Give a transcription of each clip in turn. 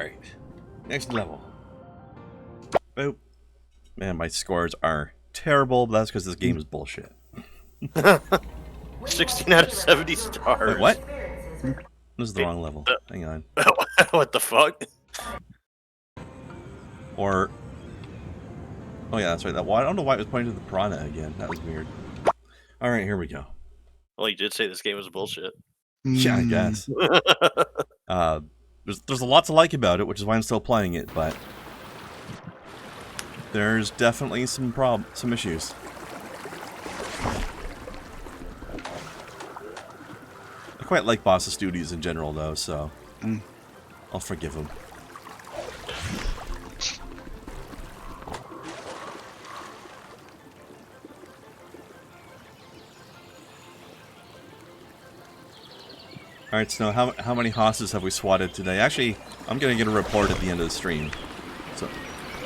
Alright. Next level. Boop. Man, my scores are terrible, but that's because this game is bullshit. 16 out of 70 stars. Wait, what? This is the wrong level. Hang on. What the fuck? Or... Oh yeah, that's right. I don't know why it was pointing to the Piranha again. That was weird. Alright, here we go. Well, you did say this game was bullshit. Yeah, I guess. There's a lot to like about it, which is why I'm still playing it, but... There's definitely some issues. I quite like Boss's Studios in general, though, so... I'll forgive him. Alright, so how many hosses have we swatted today? Actually, I'm gonna get a report at the end of the stream. So,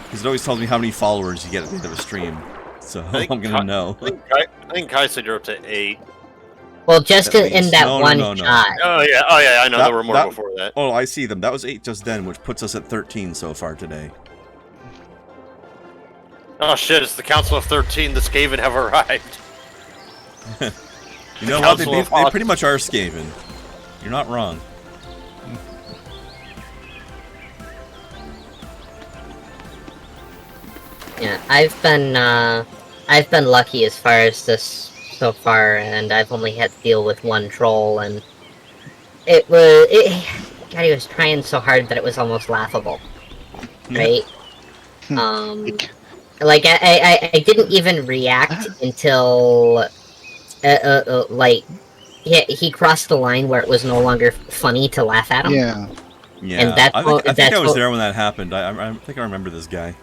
because it always tells me how many followers you get at the end of a stream. So I'm gonna know. I think Kai said you're up to 8. Well, just in that one shot. Oh yeah, I know there were more before that. Oh, I see them. That was 8 just then, which puts us at 13 so far today. Oh shit, it's the Council of 13. The Skaven have arrived. You know what? They pretty much are Skaven. You're not wrong. Yeah, I've been lucky as far as this so far, and I've only had to deal with one troll, and God, he was trying so hard that it was almost laughable, right? Like I didn't even react until, like, he crossed the line where it was no longer funny to laugh at him. Yeah. Yeah, and I think I was there when that happened. I think I remember this guy.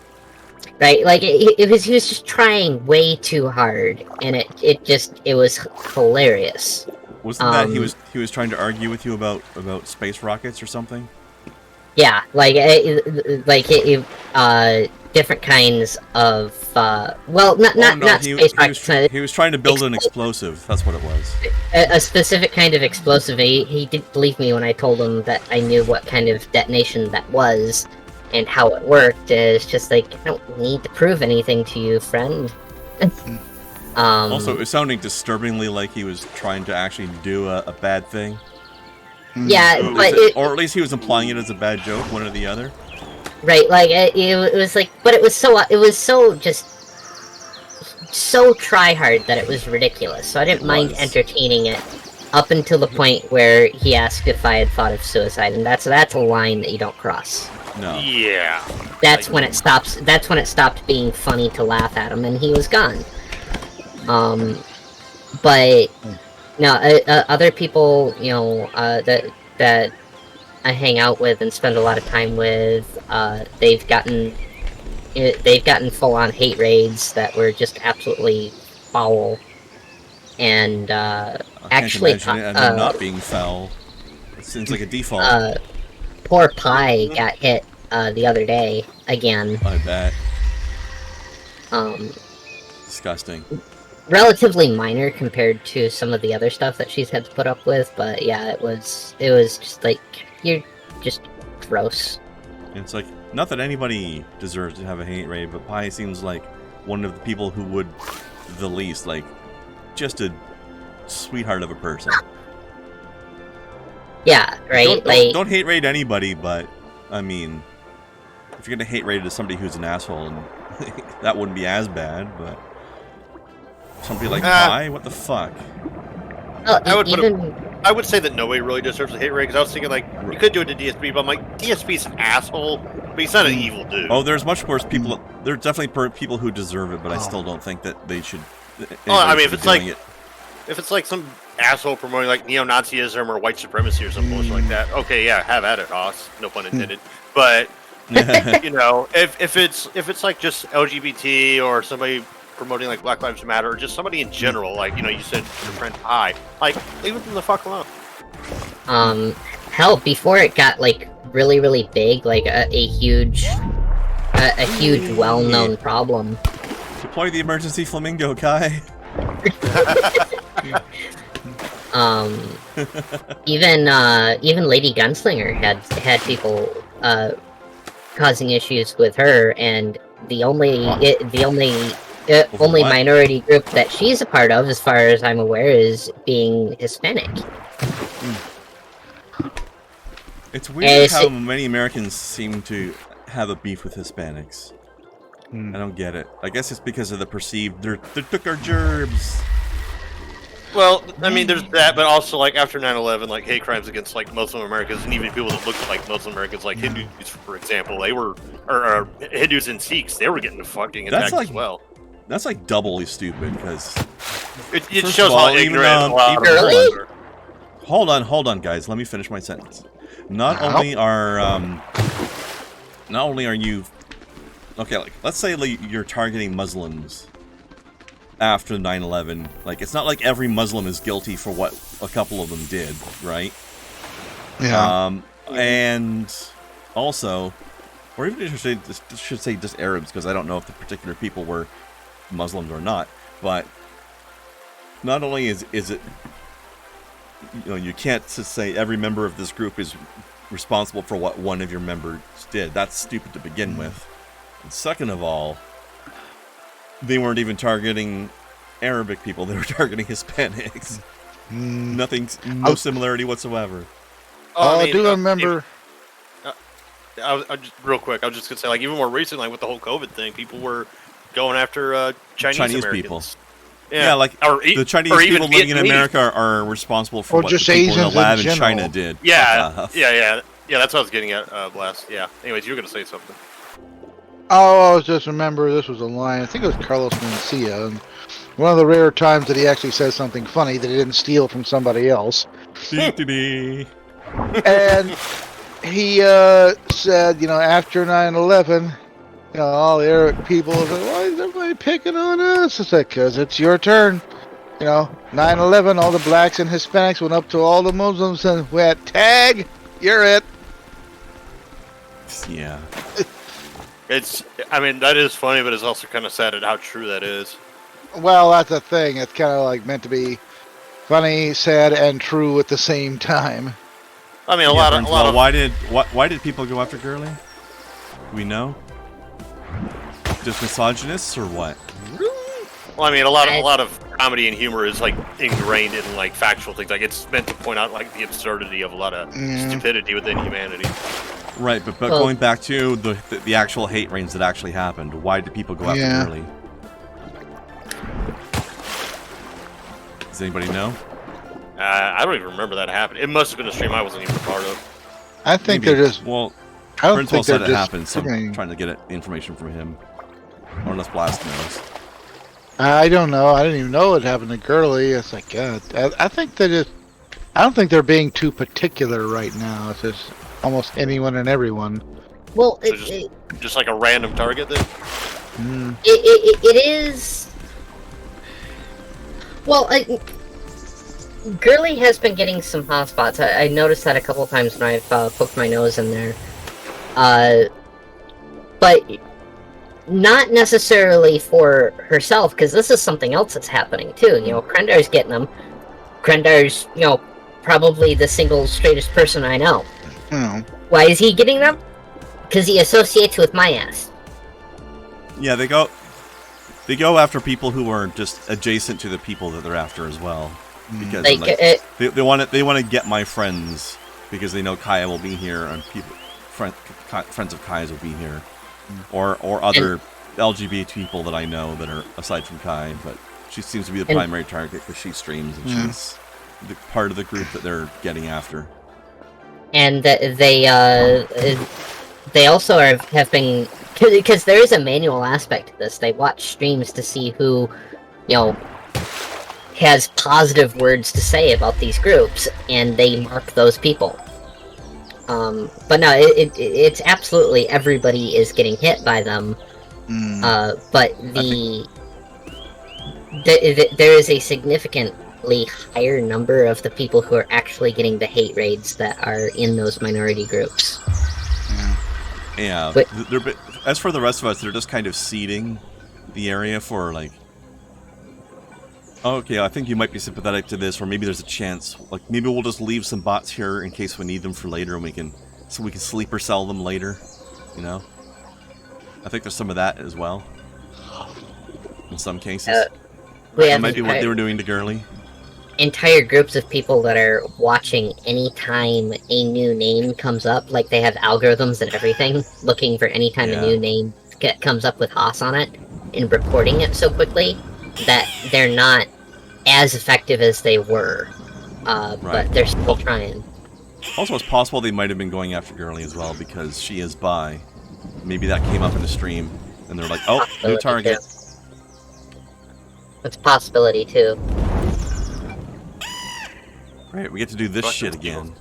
Right, like he was just trying way too hard, and it was hilarious. Wasn't that he was trying to argue with you about space rockets or something? Yeah, like different kinds of well, not space rockets. He was trying to build an explosive. That's what it was. A specific kind of explosive. He didn't believe me when I told him that I knew what kind of detonation that was. And how it worked is just like, I don't need to prove anything to you, friend. Also, it was sounding disturbingly like he was trying to actually do a bad thing. Yeah, or at least he was implying it as a bad joke, one or the other. Right, like it was like, but it was so just so try hard that it was ridiculous. So I didn't mind entertaining it up until the point where he asked if I had thought of suicide, and that's a line that you don't cross. No. Yeah. That's when it stops. That's when it stopped being funny to laugh at him, and he was gone. But no, other people, you know, that I hang out with and spend a lot of time with, they've gotten full-on hate raids that were just absolutely foul, and actually, and not being foul. It seems like a default. Poor Pie got hit the other day again. I bet. Disgusting. Relatively minor compared to some of the other stuff that she's had to put up with, but yeah, it was just like, you're just gross. It's like, not that anybody deserves to have a hate raid, but Pie seems like one of the people who would the least, like, just a sweetheart of a person. Yeah, right? Don't hate raid anybody, but, I mean, if you're gonna hate raid to somebody who's an asshole, and that wouldn't be as bad, but somebody like Pie, what the fuck? Well, I would say that nobody really deserves a hate raid, because I was thinking, like, you could do it to DSP, but I'm like, DSP's an asshole, but he's not an evil dude. Oh, there's much worse people. There are definitely people who deserve it, but I still don't think that they should. I mean, if it's like some asshole promoting like neo-Nazism or white supremacy or some bullshit like that, okay, yeah, have at it, Hoss. No pun intended. But you know, if it's like just LGBT or somebody promoting like Black Lives Matter or just somebody in general, like, you know, you said your friend Pie, like, leave them the fuck alone. Hell, before it got like really big, like a huge well-known problem. Deploy the emergency flamingo, Kai. Even Lady Gunslinger had people causing issues with her, and the only What? minority group that she's a part of, as far as I'm aware, is being Hispanic. It's weird how many Americans seem to have a beef with Hispanics. I don't get it. I guess it's because of the perceived they took our gerbs. Well, I mean, there's that, but also, like, after 9/11, like, hate crimes against, like, Muslim Americans, and even people that looked like Muslim Americans, like Hindus, for example, they were, or Hindus and Sikhs, they were getting fucking attacked as well. That's, like, doubly stupid, because... It shows how ignorant a lot of Really? Hold on, guys. Let me finish my sentence. Not only are you... Okay, like, let's say you're targeting Muslims after 9/11. Like, it's not like every Muslim is guilty for what a couple of them did, right? Yeah. And also, or even I should say just Arabs, because I don't know if the particular people were Muslims or not. But not only is it, you know, you can't just say every member of this group is responsible for what one of your members did. That's stupid to begin with. And second of all, they weren't even targeting Arabic people. They were targeting Hispanics. No similarity whatsoever. I do remember... real quick, I was just going to say, like, even more recently, like, with the whole COVID thing, people were going after Chinese people. Yeah, like, the Chinese people living in America are responsible for what the people in the lab in China did. Yeah, that's what I was getting at, Blast. Yeah. Anyways, you were going to say something. Oh, I was just remember this was a line. I think it was Carlos Mencia. And one of the rare times that he actually says something funny that he didn't steal from somebody else. And he said, you know, after 9/11, you know, all the Arab people said, why is everybody picking on us? I said, because it's your turn. You know, 9/11, all the blacks and Hispanics went up to all the Muslims and went, tag, you're it. Yeah. I mean, that is funny, but it's also kind of sad at how true that is. Well, that's the thing. It's kind of like meant to be funny, sad, and true at the same time. I mean, a lot of. Why did people go after Gurley? We know. Just misogynists or what? Well, I mean, a lot of comedy and humor is like ingrained in like factual things. Like, it's meant to point out like the absurdity of a lot of stupidity within humanity. Right, but going back to the actual hate raids that actually happened, why did people go after Gurley? Does anybody know? I don't even remember that happening. It must have been a stream I wasn't even a part of. I think they're just... Well, I don't Principal think they're said it just happened, so I'm trying to get information from him. Or unless Blast knows. I don't know. I didn't even know it happened to Gurley. It's like, God. I think they just... I don't think they're being too particular right now. It's just almost anyone and everyone. Well, so just like a random target then? It is... Well, Gurley has been getting some hotspots. I noticed that a couple of times when I've poked my nose in there. But not necessarily for herself, because this is something else that's happening too. You know, Krendar's getting them. Krendar's, you know, probably the single straightest person I know. Why is he getting them? Because he associates with my ass. Yeah, they go after people who are just adjacent to the people that they're after as well. Because like, they want to get my friends because they know Kaya will be here and friends of Kaya's will be here, or other LGBT people that I know that are aside from Kai. But she seems to be the primary target because she streams and she's the part of the group that they're getting after. And they also have been, because there is a manual aspect to this. They watch streams to see who, you know, has positive words to say about these groups, and they mark those people. But no, it's absolutely everybody is getting hit by them. But there is a significantly higher number of the people who are actually getting the hate raids that are in those minority groups. Yeah. As for the rest of us, they're just kind of seeding the area for like, okay, I think you might be sympathetic to this, or maybe there's a chance. Like, maybe we'll just leave some bots here in case we need them for later, and we can sleeper sell them later. You know. I think there's some of that as well. In some cases. That might be what they were doing to Girly. Entire groups of people that are watching anytime a new name comes up, like they have algorithms and everything, looking for anytime a new name comes up with Haas on it, and reporting it so quickly that they're not as effective as they were. But they're still trying. Also, it's possible they might have been going after Girly as well, because she is bi. Maybe that came up in the stream, and they're like, oh, new target. It's a possibility, too. Right, we get to do this shit again.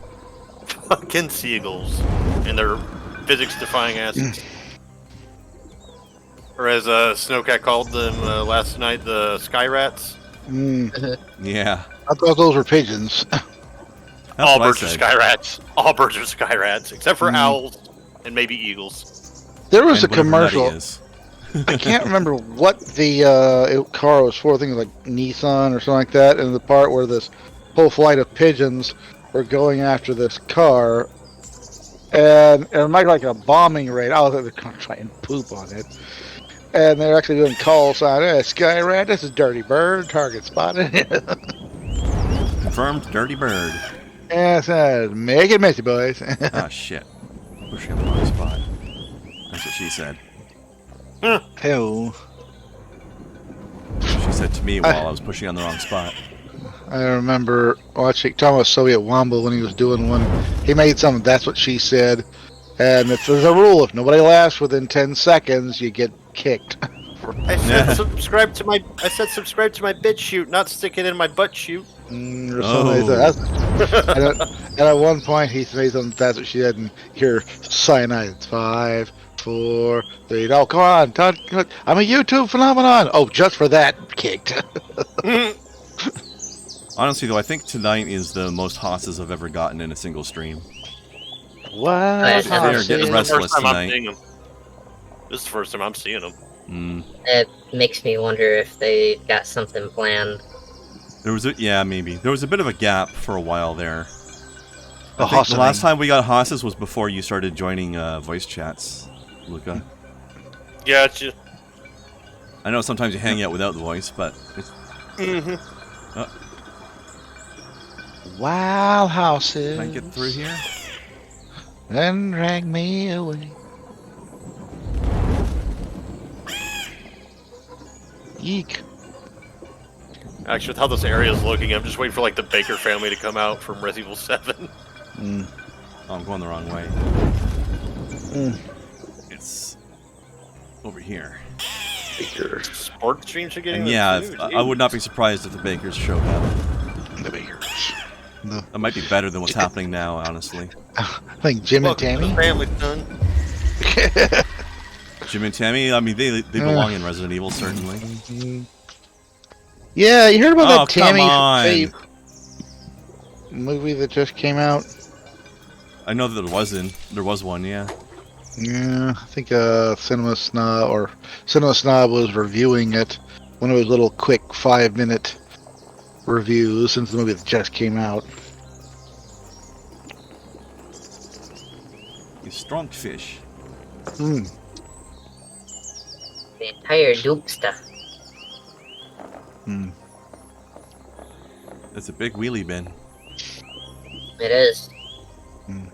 Fucking seagulls and their physics-defying asses. Or as Snowcat called them last night, the sky rats. Yeah. I thought those were pigeons. All birds are sky rats. All birds are sky rats, except for owls and maybe eagles. There was a commercial. I can't remember what the car was for. I think it was like Nissan or something like that. And the part where this whole flight of pigeons were going after this car, and it might be like a bombing raid. I was like, they're going to try and poop on it. And they're actually doing call sign. Hey, Sky Rat, this is Dirty Bird. Target spotted. Confirmed Dirty Bird. Yeah, it says, make it messy, boys. Ah, shit. Pushing on the wrong spot. That's what she said. Hell. She said to me while I was pushing on the wrong spot. I remember watching Thomas Soviet Womble when he was doing one. He made something, that's what she said. And if there's a rule, if nobody laughs within 10 seconds, you get kicked. I said subscribe to my BitChute, not stick it in my butt chute. Or something like that. And at one point he said something, that's what she said, and hear cyanide. It's 5, 4, 3. Oh, come on, Todd. I'm a YouTube phenomenon. Oh, just for that, kicked. Honestly, though, I think tonight is the most hosses I've ever gotten in a single stream. Wow. They're getting restless tonight. This is the first time I'm seeing them. It makes me wonder if they got something planned. There was maybe. There was a bit of a gap for a while there. I think the last time we got hosses was before you started joining voice chats, Luca. Yeah, it's just... I know sometimes you hang out without the voice, but it's... Wild houses. Can I get through here? Then drag me away. Eek. Actually, with how this area is looking, I'm just waiting for like the Baker family to come out from Resident Evil 7. Oh, I'm going the wrong way. It's over here. Baker. Sport streams are getting. And yeah, I would not be surprised if the Bakers showed up. The Bakers. That might be better than what's happening now, honestly. I think Jim and Tammy. Family, son. Jim and Tammy, I mean, they belong in Resident Evil, certainly. Yeah, you heard about that Tammy Faye movie that just came out? I know that there was one, yeah. Yeah, I think Cinema Snob was reviewing it. One of his little quick 5-minute reviews since the movie that just came out. You strong fish. The entire Dukesta. It's a big wheelie bin. It is. Can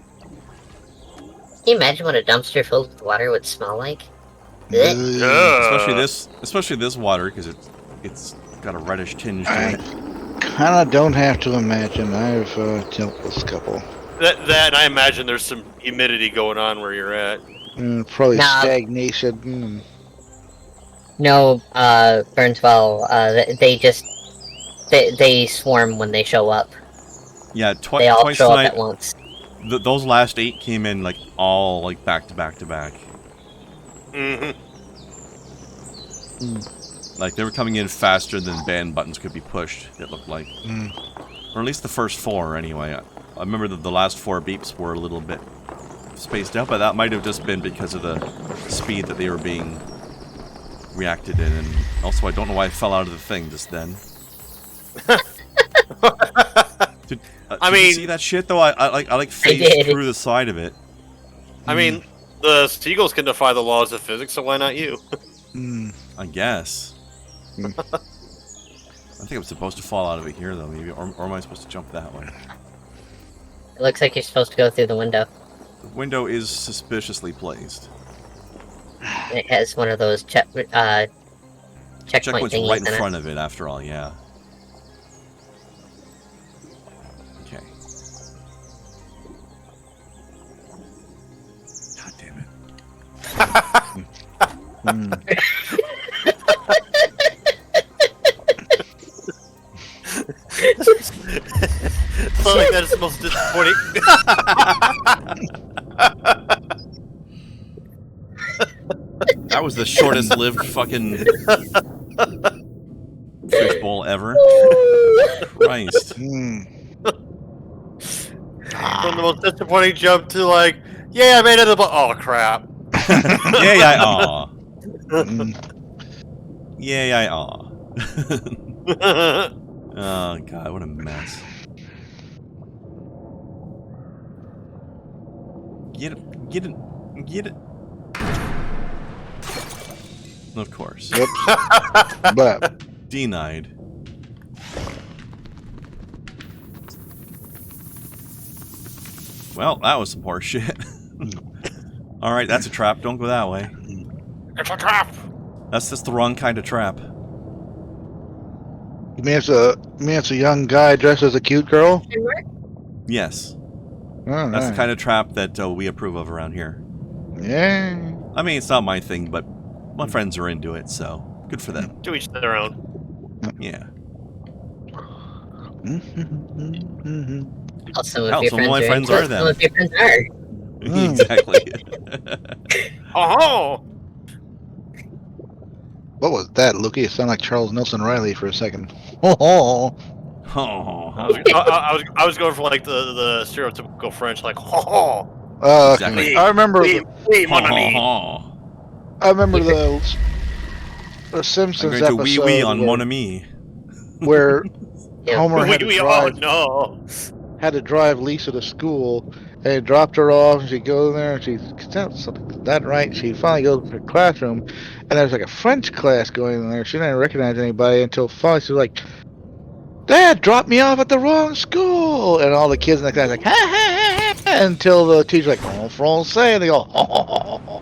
you imagine what a dumpster filled with water would smell like? Especially this water, because it's got a reddish tinge to it. Kinda don't have to imagine. I've dealt with a couple. That I imagine there's some humidity going on where you're at. Probably stagnation. No, Burnswell, they swarm when they show up. Yeah, they all twice show tonight. up at once. Those last 8 came in all back to back to back. Like they were coming in faster than ban buttons could be pushed. It looked like, or at least the first 4 anyway. I remember that the last 4 beeps were a little bit spaced out, but that might have just been because of the speed that they were being reacted in, and also I don't know why I fell out of the thing just then. Did you see that shit though? I phased through the side of it. I mean, The seagulls can defy the laws of physics, so why not you? I guess. I think I'm supposed to fall out of it here, though, maybe. Or am I supposed to jump that way? It looks like you're supposed to go through the window. The window is suspiciously placed. It has one of those checkpoint Checkpoint's thingies right in in front of it, after all, yeah. Okay. God damn it. It's not like that is the most disappointing. That was the shortest lived fucking fishbowl ever. Christ. From the most disappointing jump to like, yeah, I made it. Oh crap. Yeah, aw. Yeah, aw. Oh god, what a mess. Get it, get it, get it. Of course. Whoops. But Denied. Well, that was some horse shit. Alright, that's a trap. Don't go that way. It's a trap. That's just the wrong kind of trap. you mean it's a young guy dressed as a cute girl? Yes. Oh, That's the kind of trap that we approve of around here. Yeah. I mean, it's not my thing, but my friends are into it, so good for them. To each their own. Yeah. Also, Hell, if your some of my friends into are it, them. some of your friends are. Exactly. Oh. What was that, Lukey? It sounded like Charles Nelson Riley for a second. Oh. I was going for like the stereotypical French, like ho ho. Exactly. I remember. Oui, mon ami. I remember the I'm Simpsons going to episode wee wee on Mon Ami. where Yeah. Homer had Oh no. to drive Lisa to school, and he dropped her off, and she'd go there, and she's that right. She finally goes to her classroom, and there's like a French class going in there. She didn't recognize anybody until finally she was like, "Dad dropped me off at the wrong school," and all the kids in the class like, "Ha ha ha!" Until the teacher's like, "En français," and they go, "Ha ha ha ha."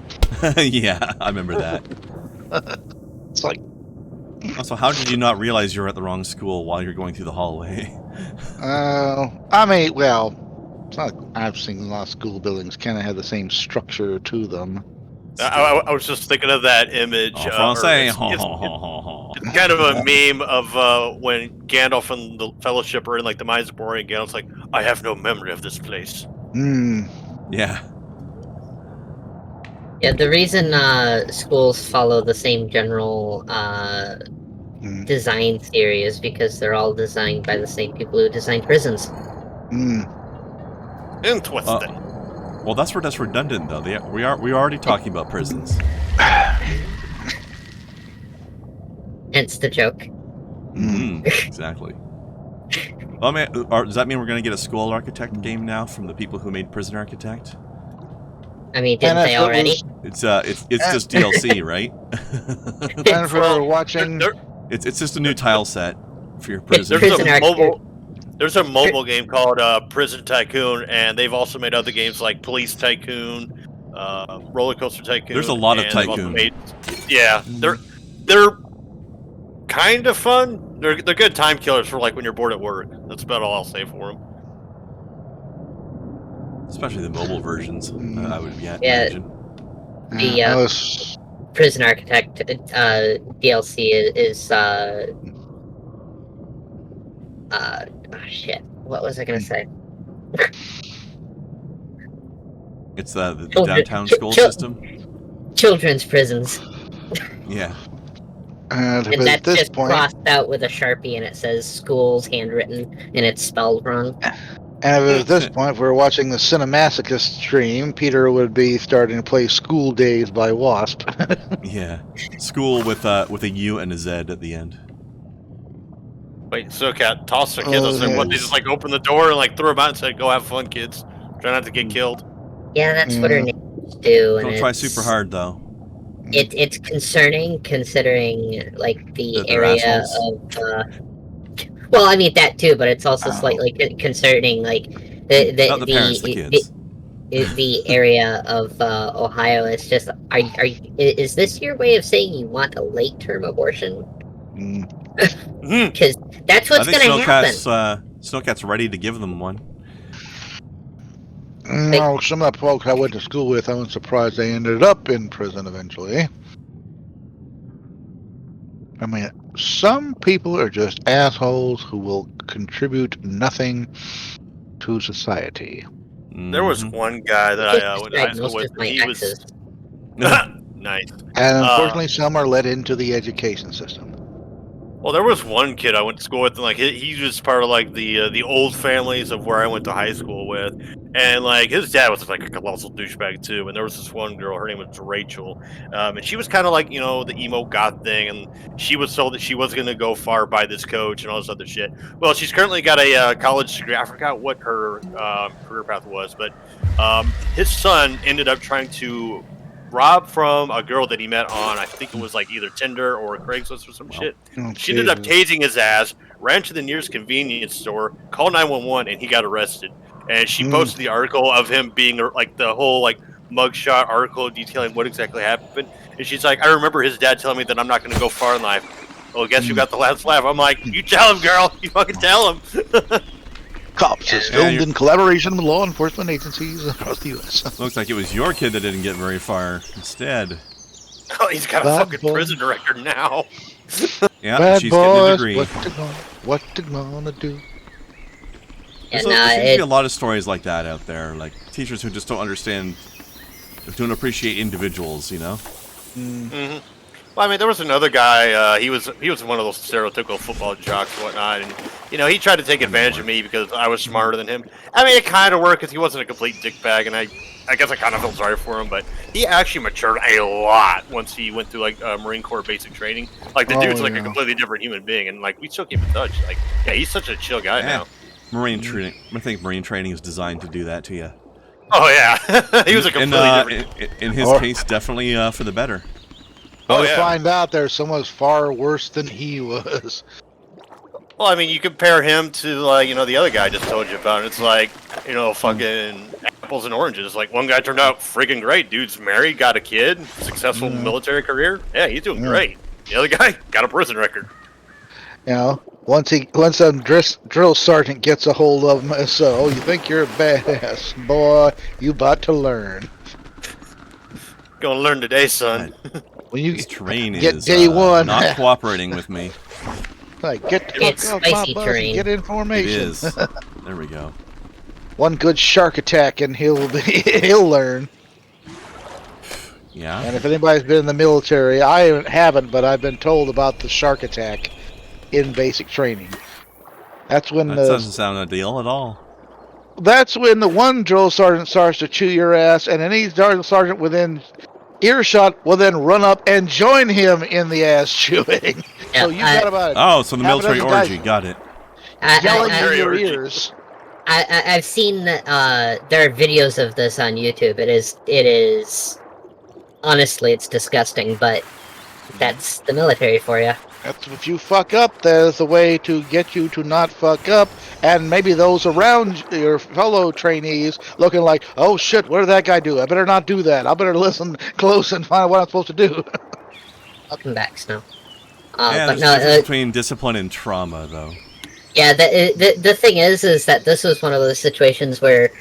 Yeah, I remember that. It's like, Also, how did you not realize you were at the wrong school while you're going through the hallway? I mean, well, it's not like I've seen a lot of school buildings kind of have the same structure to them. I was just thinking of that image. En français. It's kind of a meme of when Gandalf and the Fellowship are in like the Mines of Moria, and Gandalf's like, I have no memory of this place. Yeah. Yeah, the reason schools follow the same general design theory is because they're all designed by the same people who designed prisons. Interesting. Well, that's where that's redundant, though. We're already talking about prisons. Hence the joke. Exactly. Well, I mean, does that mean we're going to get a school architect game now from the people who made Prison Architect? I mean, didn't they already? It's just DLC, right? And for watching, it's just a new tile set for your prison. There's a mobile game called Prison Tycoon, and they've also made other games like Police Tycoon, Roller Coaster Tycoon. There's a lot of Tycoon. They're kind of fun. They're good time killers for like when you're bored at work. That's about all I'll say for them. Especially the mobile versions, I would imagine. Yeah. The Prison Architect DLC is shit. What was I gonna say? It's the downtown school system. Children's prisons. Yeah. And that's just crossed out with a Sharpie, and it says schools handwritten, and it's spelled wrong. And at this point, if we were watching the Cinemasochist stream, Peter would be starting to play School Days by Wasp. Yeah. School with a U and a Z at the end. Wait, so Cat tossed the kids. What, they just like opened the door and like threw them out and said, "Go have fun, kids. Try not to get killed." Yeah, that's what her name too. Don't try super hard though. It's concerning considering like the That they're area assholes. of. Well, I mean that too, but it's also slightly concerning, like Not the parents, the kids. the area of Ohio is just. Is this your way of saying you want a late term abortion? Because that's what's going to happen. Snowcat's ready to give them one. No, some of the folks I went to school with, I was surprised they ended up in prison eventually. I mean, some people are just assholes who will contribute nothing to society. There was one guy that I went to high school with. He was nice. And unfortunately, some are let into the education system. Well, there was one kid I went to school with, and like he was part of like the old families of where I went to high school with, and like his dad was like a colossal douchebag too. And there was this one girl, her name was Rachel, and she was kind of like the emo goth thing, and she was told that she wasn't going to go far by this coach and all this other shit. Well, she's currently got a college degree. I forgot what her career path was, but his son ended up trying to rob from a girl that he met on, I think it was like either Tinder or Craigslist or some shit. She ended up tasing his ass, ran to the nearest convenience store, called 911, and he got arrested. And she posted the article of him being like the whole like mugshot article detailing what exactly happened. And she's like, I remember his dad telling me that I'm not going to go far in life. Well, guess who got the last laugh? I'm like, you tell him, girl. You fucking tell him. Cops is filmed in collaboration with law enforcement agencies across the U.S. Looks like it was your kid that didn't get very far instead. Oh, he's got a fucking prison record now. Yeah, Bad she's boys, getting a degree. what they gonna do? There seems to be a lot of stories like that out there, like teachers who just don't understand, don't appreciate individuals, Mm-hmm. Well, I mean, there was another guy. He was one of those stereotypical football jocks and whatnot, and he tried to take advantage of me because I was smarter than him. I mean, it kind of worked because he wasn't a complete dickbag, and I guess I kind of felt sorry for him. But he actually matured a lot once he went through like Marine Corps basic training. Like the dude's like a completely different human being, and like we still keep in touch. Like, yeah, he's such a chill guy now. Marine training. I think Marine training is designed to do that to you. Oh yeah, he was a completely different. In his case, definitely for the better. Well, to find out there's someone far worse than he was. Well, I mean, you compare him to like the other guy I just told you about. And it's like fucking apples and oranges. Like one guy turned out freaking great. Dude's married, got a kid, successful military career. Yeah, he's doing great. The other guy got a prison record. Once a drill sergeant gets a hold of him, so you think you're a badass boy? You about to learn. Gonna learn today, son. When you this terrain get is day one, not cooperating with me. Like get spicy terrain. Get information. It is. There we go. One good shark attack and he'll learn. Yeah. And if anybody's been in the military, I haven't, but I've been told about the shark attack in basic training. That doesn't sound ideal at all. That's when the one drill sergeant starts to chew your ass, and any drill sergeant within earshot will then run up and join him in the ass chewing. So you got about it. Oh, so the military orgy, got it. Yelling in your ears. I've seen there are videos of this on YouTube. It is honestly, it's disgusting, but that's the military for you. That's if you fuck up, there's a way to get you to not fuck up, and maybe those around your fellow trainees looking like, oh shit, what did that guy do? I better not do that. I better listen close and find out what I'm supposed to do. Welcome back, Snow. There's a difference between discipline and trauma, though. Yeah, the thing is that this was one of those situations where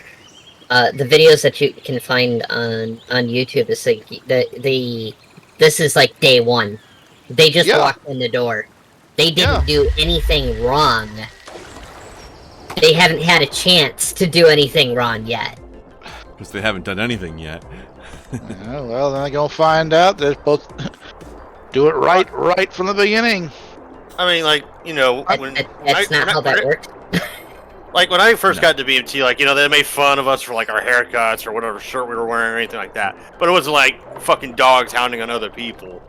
the videos that you can find on YouTube is like this is like day one. They just walked in the door. They didn't do anything wrong. They haven't had a chance to do anything wrong yet. Because they haven't done anything yet. Well, then they're going to find out. They're supposed to do it right from the beginning. I mean, like, that's not how that works. Like, when I first got to BMT, like, they made fun of us for, like, our haircuts or whatever shirt we were wearing or anything like that. But it wasn't like fucking dogs hounding on other people.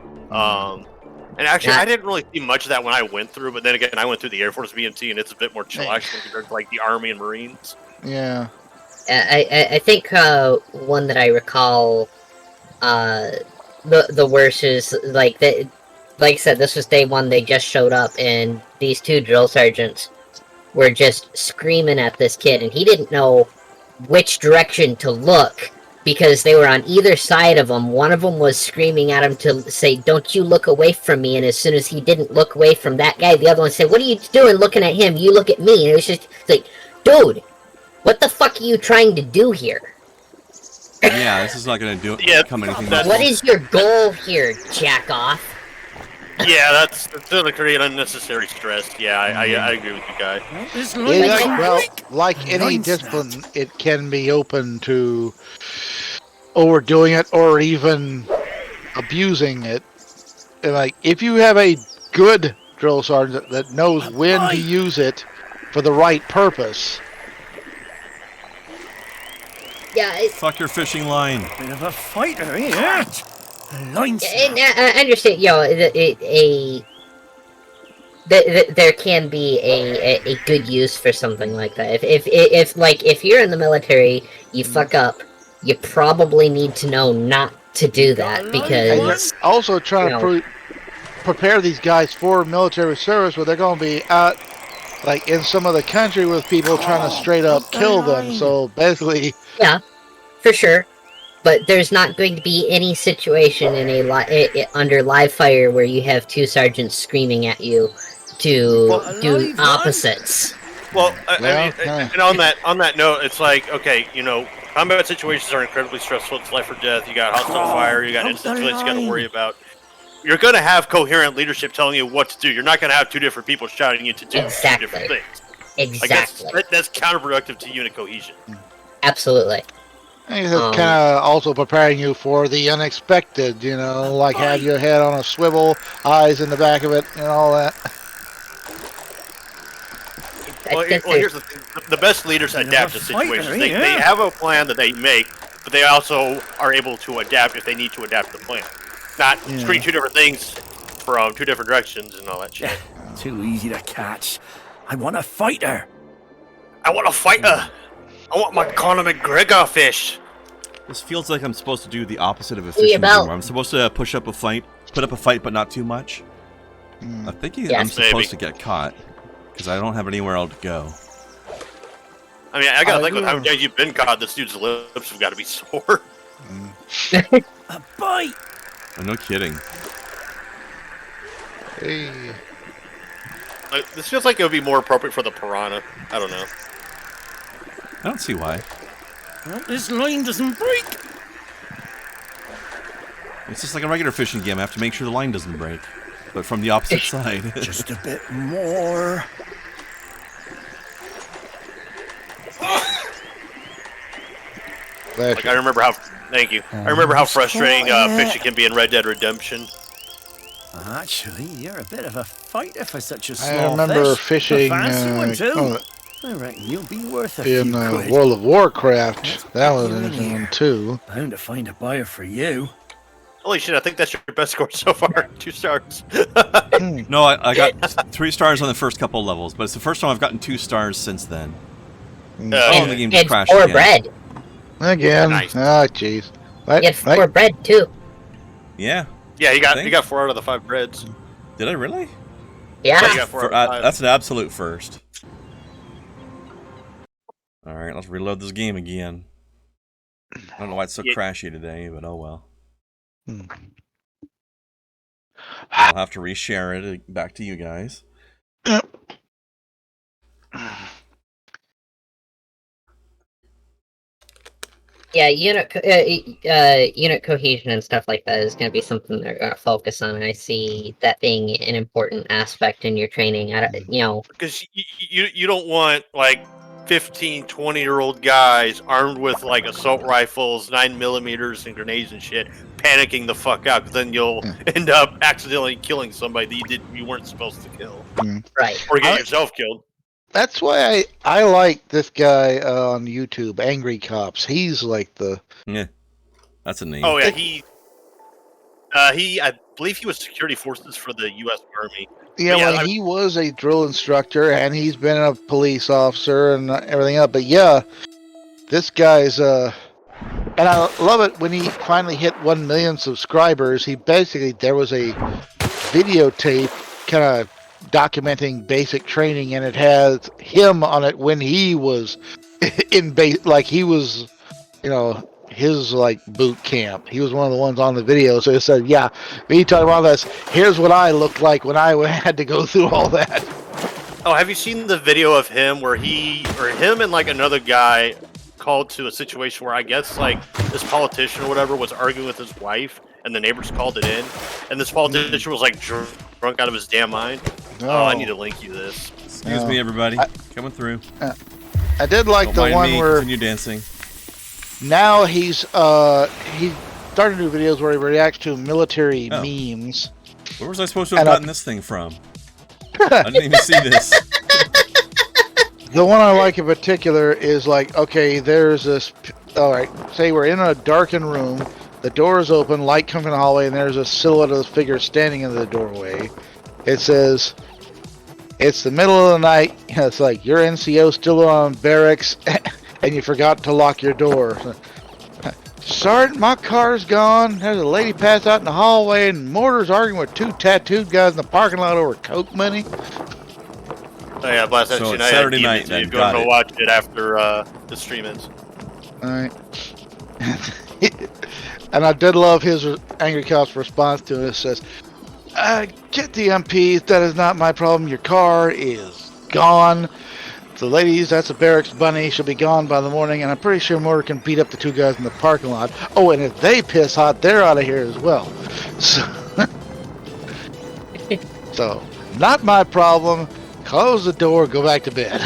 And actually, I didn't really see much of that when I went through, but then again, I went through the Air Force BMT, and it's a bit more chill, actually, compared to, like, the Army and Marines. Yeah. I think one that I recall, the worst is like that. Like I said, this was day one. They just showed up, and these two drill sergeants were just screaming at this kid, and he didn't know which direction to look because they were on either side of him. One of them was screaming at him to say, "Don't you look away from me!" And as soon as he didn't look away from that guy, the other one said, "What are you doing looking at him? You look at me." And it was just like, dude, what the fuck are you trying to do here? Yeah, this is not going to become anything. What is your goal here, jack off? Yeah, that's going to create unnecessary stress. Yeah, I agree with you guys. Like any discipline, it can be open to overdoing it or even abusing it. And like, if you have a good drill sergeant that knows when to use it for the right purpose. Yeah, fuck your fishing line. Bit of a fighter, ain't it? I understand, there can be a good use for something like that. If you're in the military, you fuck up, you probably need to know not to do that because also trying to prepare these guys for military service where they're going to be out like in some other country with people trying to straight up kill them. So basically, yeah, for sure. But there's not going to be any situation in under live fire where you have two sergeants screaming at you to do opposites. Well, I mean, and on that note, it's like, okay, combat situations are incredibly stressful. It's life or death. You got hostile fire. You got incidents you got to worry about. You're going to have coherent leadership telling you what to do. You're not going to have two different people shouting you to do two different things. Exactly. Like that's counterproductive to unit cohesion. Absolutely. And it's kind of also preparing you for the unexpected, like have your head on a swivel, eyes in the back of it, and all that. Well, here's the thing. The best leaders adapt to situations. They have a plan that they make, but they also are able to adapt if they need to adapt the plan. Not screen two different things from two different directions and all that shit. Too easy to catch. I want a fighter. I want a fighter. I want my Conor McGregor fish. This feels like I'm supposed to do the opposite of a fishing game. I'm supposed to put up a fight, but not too much. I think I'm supposed to get caught because I don't have anywhere else to go. I mean, I gotta think of how many times you've been caught. This dude's lips have got to be sore. A bite. Oh, no kidding. Hey. Like, this feels like it would be more appropriate for the piranha. I don't know. I don't see why. Well, this line doesn't break. It's just like a regular fishing game. I have to make sure the line doesn't break, but from the opposite side. Just a bit more. Like I remember how. Thank you. I remember how frustrating fishing can be in Red Dead Redemption. Actually, you're a bit of a fighter for such a small fish. I remember fishing. A fancy one too. I reckon you'll be worth a in few quid. World of Warcraft. That was interesting one too. Bound to find a buyer for you. Holy shit! I think that's your best score so far. 2 stars. No, I got 3 stars on the first couple levels, but it's the first time I've gotten 2 stars since then. The game just crashed four again. bread. Again. Nice. Ah, jeez. You had 4 bread too. Yeah. Yeah, you got 4 out of the 5 breads. Did I really? Yeah. You got 4 out of the 5. That's an absolute first. All right, let's reload this game again. I don't know why it's so crashy today, but oh well. I'll have to reshare it back to you guys. Yeah, unit cohesion and stuff like that is going to be something they're going to focus on, and I see that being an important aspect in your training. Because you don't want like 15, 20-year-old guys armed with like assault rifles, 9mm, and grenades and shit, panicking the fuck out. Because then you'll end up accidentally killing somebody that you weren't supposed to kill, right? Or get yourself killed. That's why I like this guy on YouTube, Angry Cops. He's like the... Yeah, that's a name. Oh yeah, I believe he was security forces for the U.S. Army. Yeah, well, he was a drill instructor, and he's been a police officer and everything else. But yeah, this guy's and I love it when he finally hit 1 million subscribers. He basically, there was a videotape kind of documenting basic training, and it has him on it when he was in like he was, his like boot camp. He was one of the ones on the video. So it said, yeah, me talking about this. Here's what I looked like when I had to go through all that. Oh, have you seen the video of him where him and like another guy called to a situation where I guess like this politician or whatever was arguing with his wife, and the neighbors called it in, and this politician was like drunk out of his damn mind. Oh, I need to link you this. Excuse me, everybody. Coming through. I did like Don't the one where continue dancing. now he started to do videos where he reacts to military memes. Where was I supposed to have gotten this thing from? I didn't even see this. The one I like in particular is like, okay, there's this. All right, say we're in a darkened room. The door is open, light comes from the hallway, and there's a silhouette of the figure standing in the doorway. It says, it's the middle of the night. It's like, your NCO still on barracks, and you forgot to lock your door. Sergeant, my car's gone. There's a lady passed out in the hallway, and Mortar's arguing with 2 tattooed guys in the parking lot over Coke money. Oh yeah, blast that So shit. it's Saturday night then, You're going to watch it after the stream ends. Alright. And I did love his Angry Cop's response to it. It says, get the MPs, that is not my problem. Your car is gone. So ladies, that's a barracks bunny. She'll be gone by the morning, and I'm pretty sure Mortar can beat up the 2 guys in the parking lot. Oh, and if they piss hot, they're out of here as well. So not my problem. Close the door, go back to bed.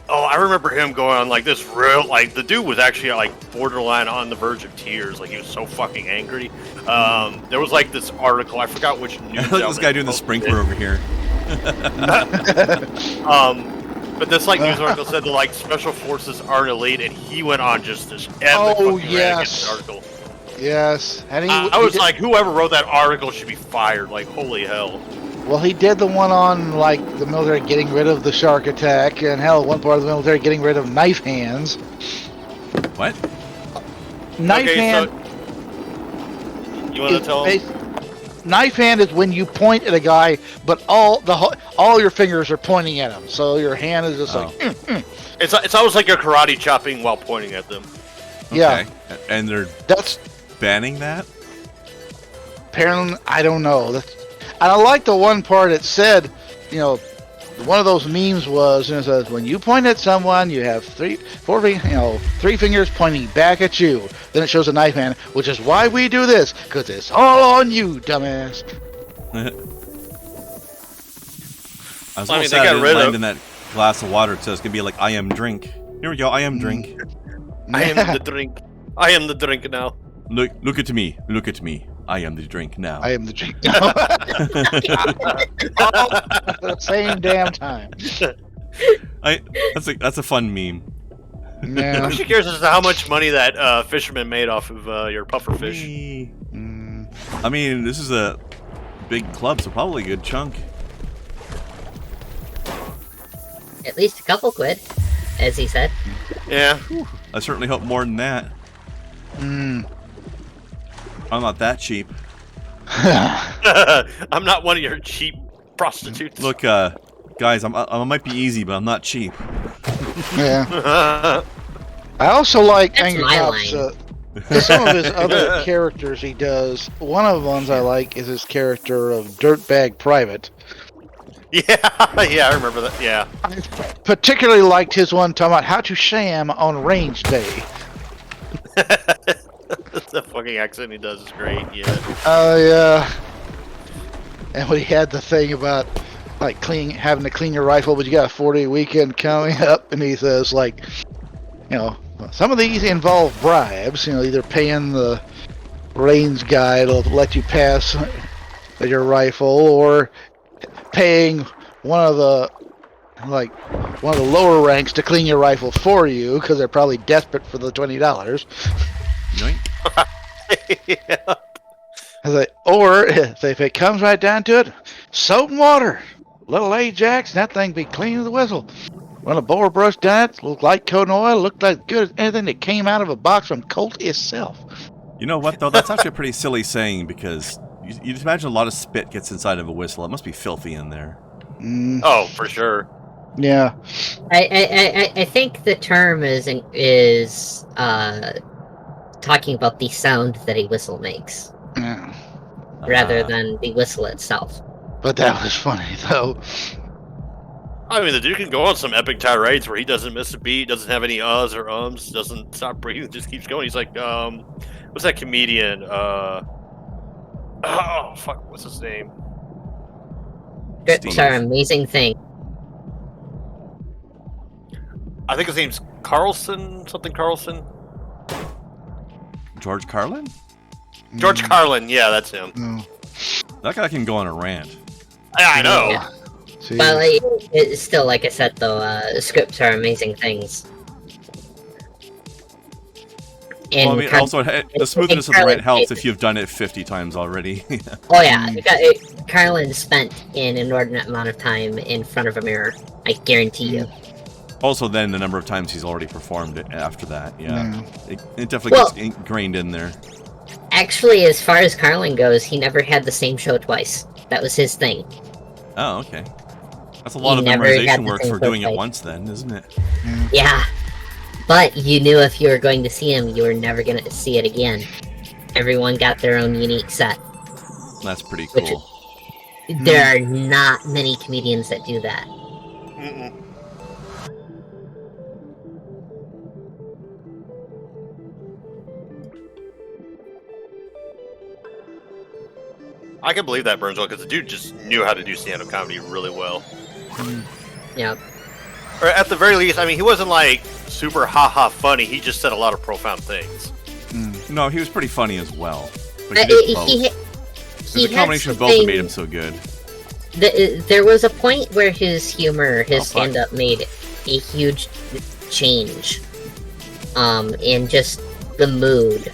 Oh, I remember him going on like this real, like the dude was actually like borderline on the verge of tears. Like he was so fucking angry. There was like this article, I forgot which news. Look at this guy doing the sprinkler over here. But this like news article said that like special forces aren't elite, and he went on just this epic fucking rant against the article. Yes. And I was like, whoever wrote that article should be fired. Like, holy hell. Well, he did the one on, like, the military getting rid of the shark attack, and hell, one part of the military getting rid of knife hands. What? Knife hand. So, you want to tell him? Knife hand is when you point at a guy, but all your fingers are pointing at him, so your hand is just like. It's almost like you're karate chopping while pointing at them. Yeah. Okay. And that's banning that? Apparently, I don't know. And I like the one part it said, one of those memes was, it says, when you point at someone, you have 3 fingers pointing back at you. Then it shows a knife hand, which is why we do this, because it's all on you, dumbass. I was almost sad I didn't land in that glass of water. It says it's going to be like, I am drink. Here we go, I am drink. I am the drink. I am the drink now. Look at me. Look at me. I am the drink now. I am the drink now. The same damn time. That's a fun meme. Yeah. I'm actually curious as to how much money that fisherman made off of your pufferfish. I mean, this is a big club, so probably a good chunk. At least a couple quid, as he said. Yeah. I certainly hope more than that. I'm not that cheap. I'm not one of your cheap prostitutes. Look, guys, I might be easy, but I'm not cheap. Yeah. I also like That's Angry my Cops. Some of his other characters he does. One of the ones I like is his character of Dirtbag Private. Yeah, I remember that. Yeah. I particularly liked his one talking about how to sham on range day. The fucking accent he does is great. Yeah. Oh yeah. And when he had the thing about like having to clean your rifle, but you got a 4-day weekend coming up, and he says like, some of these involve bribes. Either paying the range guy to let you pass your rifle, or paying one of the lower ranks to clean your rifle for you because they're probably desperate for the $20. Yeah. I was like, or if it comes right down to it, soap and water, little Ajax, that thing be clean as a whistle. Well, a boar brush diet looked like coconut oil, looked like good as anything that came out of a box from Colt itself. You know what, though? That's actually a pretty silly saying because you just imagine a lot of spit gets inside of a whistle. It must be filthy in there. Oh, for sure. Yeah. I think the term is talking about the sound that a whistle makes, Yeah. rather than the whistle itself. But that was funny, though. I mean, the dude can go on some epic tirades where he doesn't miss a beat, doesn't have any uhs or ums, doesn't stop breathing, just keeps going. He's like, what's that comedian? Oh, fuck, what's his name? Scripts are amazing thing. I think his name's Carlson, something Carlson. George Carlin? George Carlin, yeah, that's him. No. That guy can go on a rant. Yeah, I know. Yeah. See, But it's still, like I said, though, scripts are amazing things. Well, I And mean, also, the smoothness of the rant helps if you've done it 50 times already. Oh yeah, Carlin spent an inordinate amount of time in front of a mirror. I guarantee you. Also, then the number of times he's already performed it after that, yeah. Yeah. It definitely gets ingrained in there. Actually, as far as Carlin goes, he never had the same show twice. That was his thing. Oh, okay. That's a lot of never had memorization the work same for doing it birthday. once then, isn't it? Yeah. But you knew if you were going to see him, you were never going to see it again. Everyone got their own unique set. That's pretty Which- cool. There are not many comedians that do that. Mm-mm. I can believe that, Burnswell, because the dude just knew how to do stand-up comedy really well. Yeah. Or at the very least, I mean, he wasn't like super ha-ha funny. He just said a lot of profound things. No, he was pretty funny as well. But he did both. He There's a combination of both that made him so good. There was a point where his humor, his fuck. stand-up, made a huge change. In just the mood.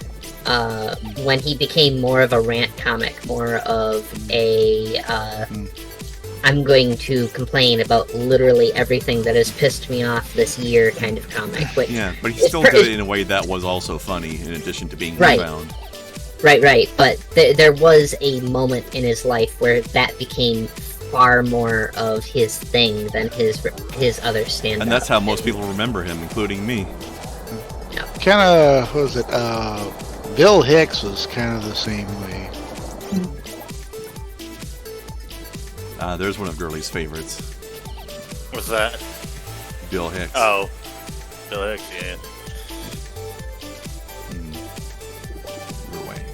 When he became more of a rant comic, more of a I'm going to complain about literally everything that has pissed me off this year kind of comic. Which, Yeah, but he still did it in a way that was also funny, in addition to being Right. profound. Right. But there was a moment in his life where that became far more of his thing than his other stand-up. And that's how most people remember him, including me. kind of, what was it? Bill Hicks was kind of the same way. There's one of Gurley's favorites. What's that? Bill Hicks. Oh, Bill Hicks, yeah. Your way.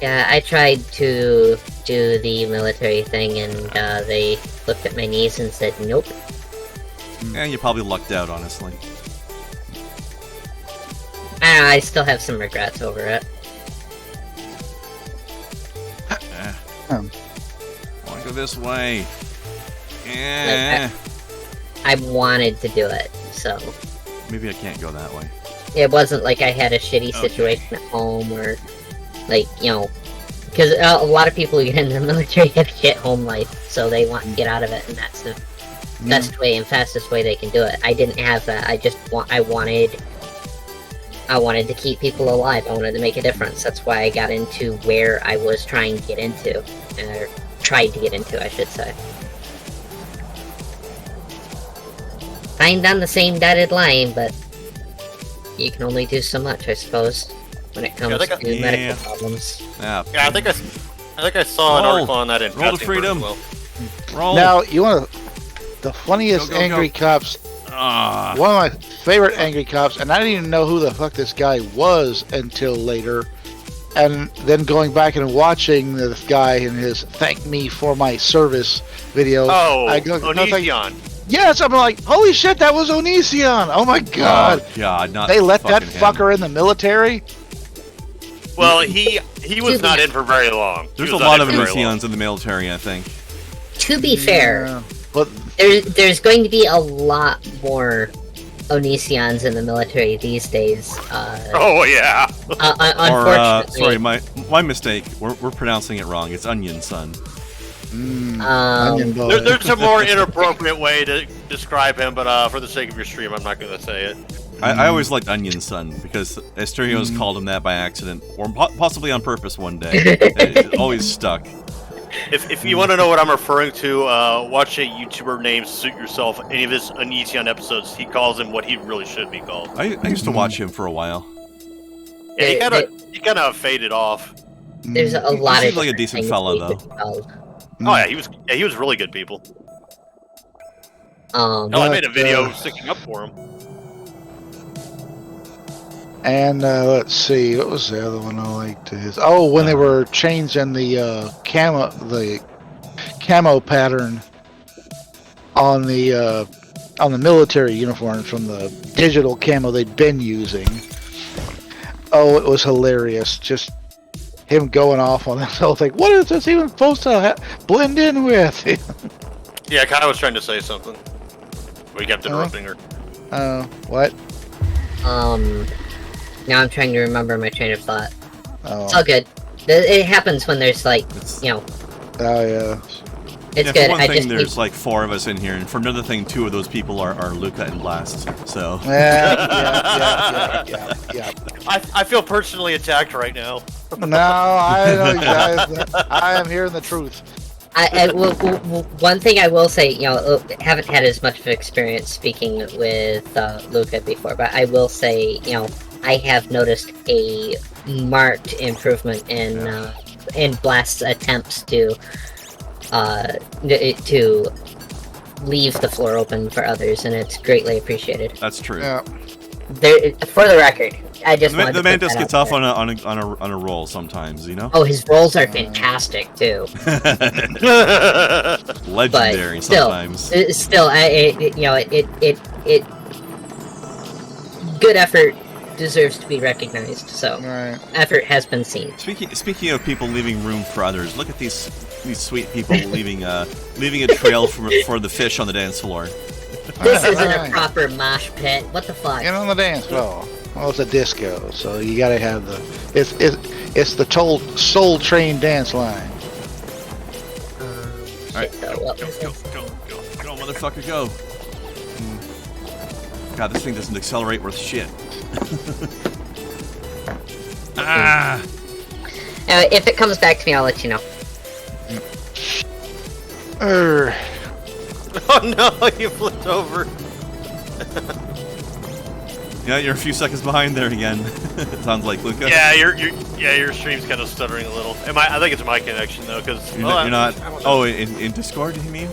Yeah, I tried to do the military thing, and they looked at my knees and said, nope. Yeah, you probably lucked out, honestly. I still have some regrets over it. I want to go this way. Yeah. I wanted to do it, so Maybe I can't go that way. it wasn't like I had a shitty Okay. situation at home, or like, you know, because a lot of people who get into the military have a shit home life, so they want to get out of it, and that's the best way and fastest way they can do it. I didn't have that. I wanted to keep people alive. I wanted to make a difference. That's why I got into where I was trying to get into, or tried to get into, I should say. Signed on the same dotted line, but you can only do so much, I suppose, when it comes think to Yeah. medical problems. Ah, Yeah, I think I saw an Roll. article on that in Roll to Passing freedom. Burnswell. roll. Now, you want the funniest Go, go, go. angry cops, Ah. one of my favorite angry cops, and I didn't even know who the fuck this guy was until later. And then going back and watching this guy in his "Thank Me for My Service" video. Oh, I go, Onision. yes, I'm like, holy shit, that was Onision! Oh my god! Oh, God, not They let that fucking him. fucker in the military? Well, he was not in for very long. He There's a was not lot in of for very long. Onisions in the military, I think. To be fair, Yeah. But there's going to be a lot more Onisions in the military these days. Oh yeah. Unfortunately, Sorry, my mistake. We're pronouncing it wrong. It's Onion Son. Onion boy. There's a more inappropriate way to describe him, but for the sake of your stream, I'm not going to say it. I always liked Onion Son because Asterios called him that by accident, or possibly on purpose one day. It always stuck. If you want to know what I'm referring to, watch a YouTuber named Suit Yourself. Any of his Onision episodes, he calls him what he really should be called. I used to watch him for a while. Yeah, he kind of faded off. There's a lot He of seemed like a different decent things fella, he though. could be called. Oh yeah, he was really good, people. I made a video sticking up for him. And let's see, what was the other one I liked? Oh, when they were changing the camo pattern on the military uniforms from the digital camo they'd been using. Oh, it was hilarious. Just him going off on this whole thing. What is this even supposed to blend in with? Yeah, Kai was trying to say something. We kept interrupting her. What? Now I'm trying to remember my train of thought. Oh. It's all good. It happens when there's like, you know. Oh yeah. It's For good. one I thing, just there's like 4 of us in here, and for another thing, 2 of those people are Luca and Blast. So. Yeah. I feel personally attacked right now. No, I know, guys. I am hearing the truth. One thing I will say, you know, haven't had as much of experience speaking with Luca before, but I will say, you know, I have noticed a marked improvement in Blast's attempts to leave the floor open for others, and it's greatly appreciated. That's true. Yeah. For the record, I just wanted The to man put just that gets out off there. on a roll sometimes, you know. Oh, his rolls are fantastic too. Legendary But still, sometimes. Good effort deserves to be recognized. So, Right. effort has been seen. Speaking of people leaving room for others, look at these sweet people leaving a trail for the fish on the dance floor. This isn't a proper mosh pit. What the fuck? Get on the dance floor. Well, it's a disco, so you gotta have it's the Soul Train dance line. Alright, So, go, what go, was go, this? go, motherfucker, go. God, this thing doesn't accelerate worth shit. Ah! If it comes back to me, I'll let you know. Oh no, you flipped over. Yeah, you're a few seconds behind there again. It sounds like, Luca. Yeah, your stream's kind of stuttering a little. I think it's my connection though, because You're not. Oh, in Discord, you mean?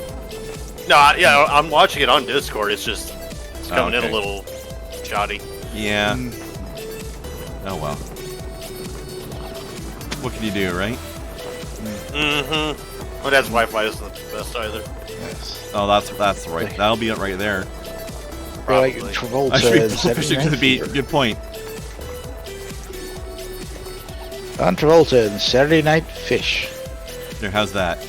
No, yeah, I'm watching it on Discord. It's coming in okay. a little shoddy. Yeah. Oh well. What can you do, right? Mm-hmm. Well, that's Wi-Fi isn't the best either. Yes. Oh, that's right. That'll be it right there. Like Probably. Travolta Actually, in Pufferfish Saturday could Night be. Fever. Good point. John Travolta in Saturday Night Fish. There, how's that?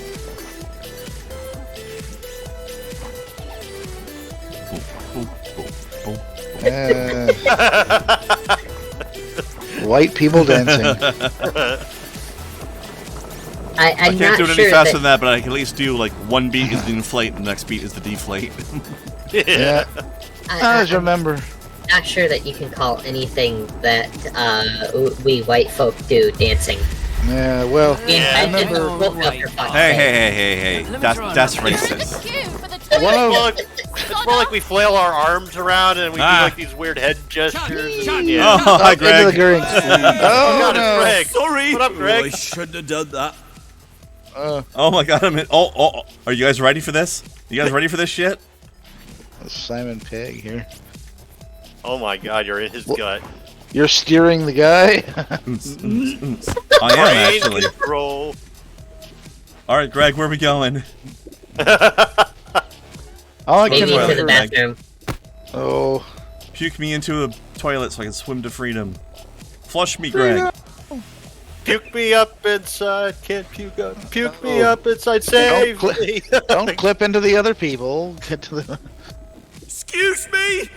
Boom, boom, boom, boom. White people dancing. I I'm can't not do it any sure faster that, than that, but I can at least do like one beat is the inflate, and the next beat is the deflate. Yeah. I just remember. not sure that you can call anything that we white folk do dancing. Yeah, well, We Yeah, invented no, folk right. for fuck's Hey, sake. hey. That's racist. It's more like we flail our arms around and we do like these weird head gestures. Chomp. Yeah. Oh, hi, up into the Greg. drink. Oh, God, no. it's Greg. Sorry. What up, Greg? I shouldn't have done that. Oh my God, I'm in. Oh, are you guys ready for this? You guys ready for this shit? Simon Pegg here. Oh my God, you're in his gut. You're steering the guy? I am Brain actually. control. All right, Greg, where are we going? All I Maybe can into the Greg. bathroom. Oh, Puke me into a toilet so I can swim to freedom. Flush me, Greg. Puke me up inside, can't puke up. Puke me up inside, save Don't me. don't clip into the other people. Get to the. Excuse me.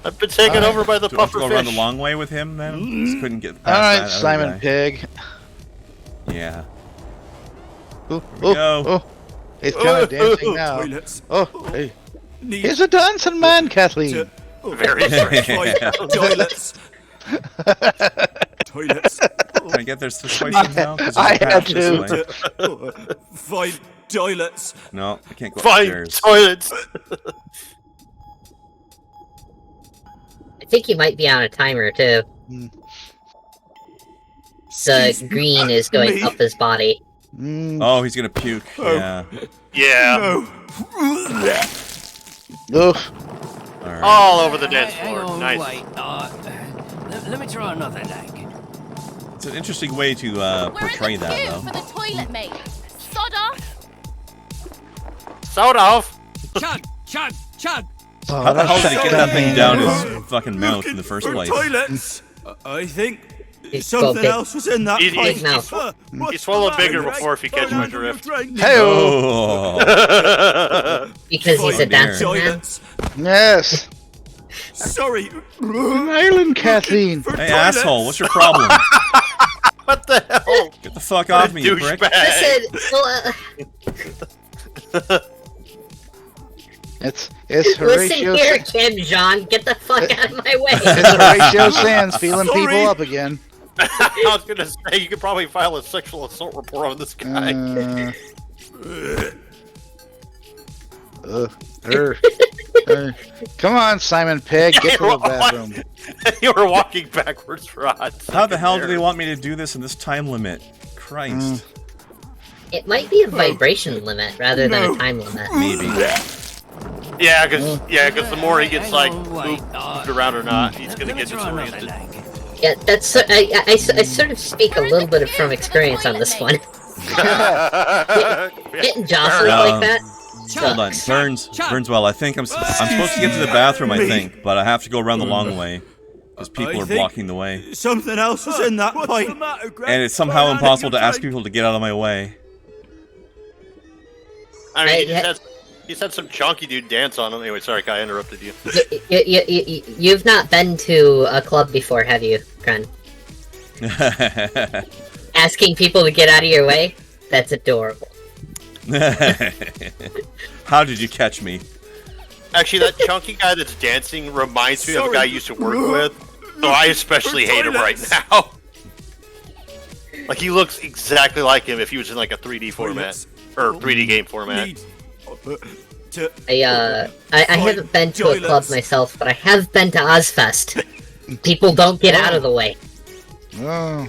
I've been taken over by the Do I have to go around the pufferfish. long way with him then? Just couldn't get past All that right, other Simon guy. Pegg. Yeah. Oh, we go. oh. He's kind of dancing now. Toilets. Oh, hey. Need He's a dancing man, Kathleen. Very strange. toilets. Toilets. Can I get there twice now? 'Cause there's a I had path this to. way. Find toilets. No, I can't go Find upstairs. toilets. I think you might be on a timer too. The Excuse green is going me. up his body. Oh, he's gonna puke. Yeah. Yeah. No. Oof. All right. All over the dance Hang floor. on, Nice. wait. Let me try another leg. It's an interesting way to We're portray in the that, queue though. for the toilet, mate. Sod off. Soda off. Chug, chug, chug. How the hell did he get that thing down his fucking mouth Looking in the first for place? Toilets. I think He's something big. else was in that He- pipe. he- mouth. He swallowed bigger before, if you catch my drift. Hey, Oh. Because he's a Oh, dear. dancing man. Toilets. yes. Sorry. An island, Kathleen. For Hey, toilets. asshole, what's your problem? What the hell? Get the fuck off me, you prick. Douchebag. Listen, It's listen Horatio. here, Kim John. Get the fuck out of my way. It's Horatio Sands feeling Sorry. people up again. I was gonna say you could probably file a sexual assault report on this guy. Er. Come on, Simon Pegg, get to the bathroom. You were walking backwards for a hot How the second hell do there. they want me to do this in this time limit? Christ. It might be a vibration limit rather than a time limit. Maybe. Yeah, because the more he gets like Hang on, wait. moved around or not, he's gonna Let me get try another disoriented. leg. Yeah, that's I sort of speak a little bit from experience on this one. Getting jostled like that. Hold on, Burns. Well, I think I'm supposed to get to the bathroom. I think, but I have to go around the long way because people are think- blocking the way, Something else was in that pipe. and it's somehow impossible to ask people to get out of my way. I mean, I- he's had some chunky dude dance on him. Anyway, sorry, Kai, I interrupted you. You've not been to a club before, have you, Kren? Asking people to get out of your way? That's adorable. How did you catch me? Actually, that chunky guy that's dancing reminds me of a guy I used to work with, so I especially hate him right now. Like, he looks exactly like him if he was in like a 3D format or 3D game format. Need to I haven't been to a club myself, but I have been to Ozfest. People don't get out of the way. Oh.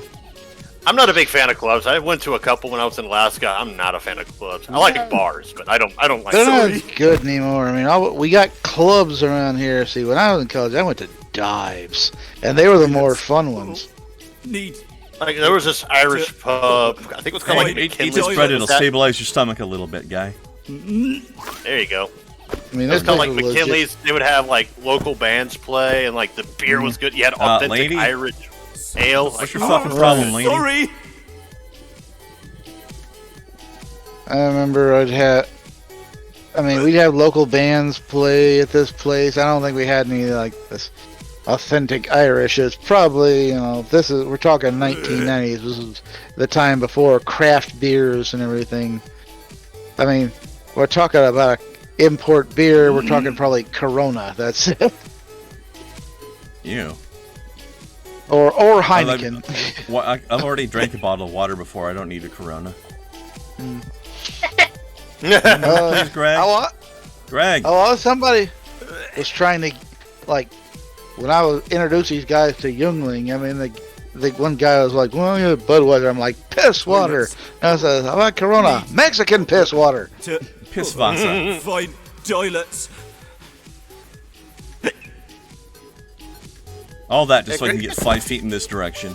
I'm not a big fan of clubs. I went to a couple when I was in Alaska. I'm not a fan of clubs. I like bars, but I don't like. They're not good anymore. I mean, we got clubs around here. See, when I was in college, I went to dives, and they were the more fun ones. need Like, there was this Irish pub. I think it was called like Eat McKinley's. this bread; it'll Was that- stabilize your stomach a little bit, guy. There you go. I mean, It was those called like guys were legit. McKinley's. They would have like local bands play, and like the beer was good. You had authentic lady? Irish ale. What's Like, your fucking problem, lady? Sorry. I remember we'd have local bands play at this place. I don't think we had any like this authentic Irish. It's probably, we're talking 1990s. This is the time before craft beers and everything. I mean, we're talking about import beer. We're talking probably Corona. That's it. Ew. Or Heineken. I've already drank a bottle of water before. I don't need a Corona. Please, Greg. Greg. Somebody was trying to, like, when I was introduced these guys to Youngling, I mean, the one guy was like, well, yeah, Budweiser. I'm like, piss water. And I said, how about Corona? Mexican piss water. Piss Vasa. Find toilets. All that just so I can get 5 feet in this direction.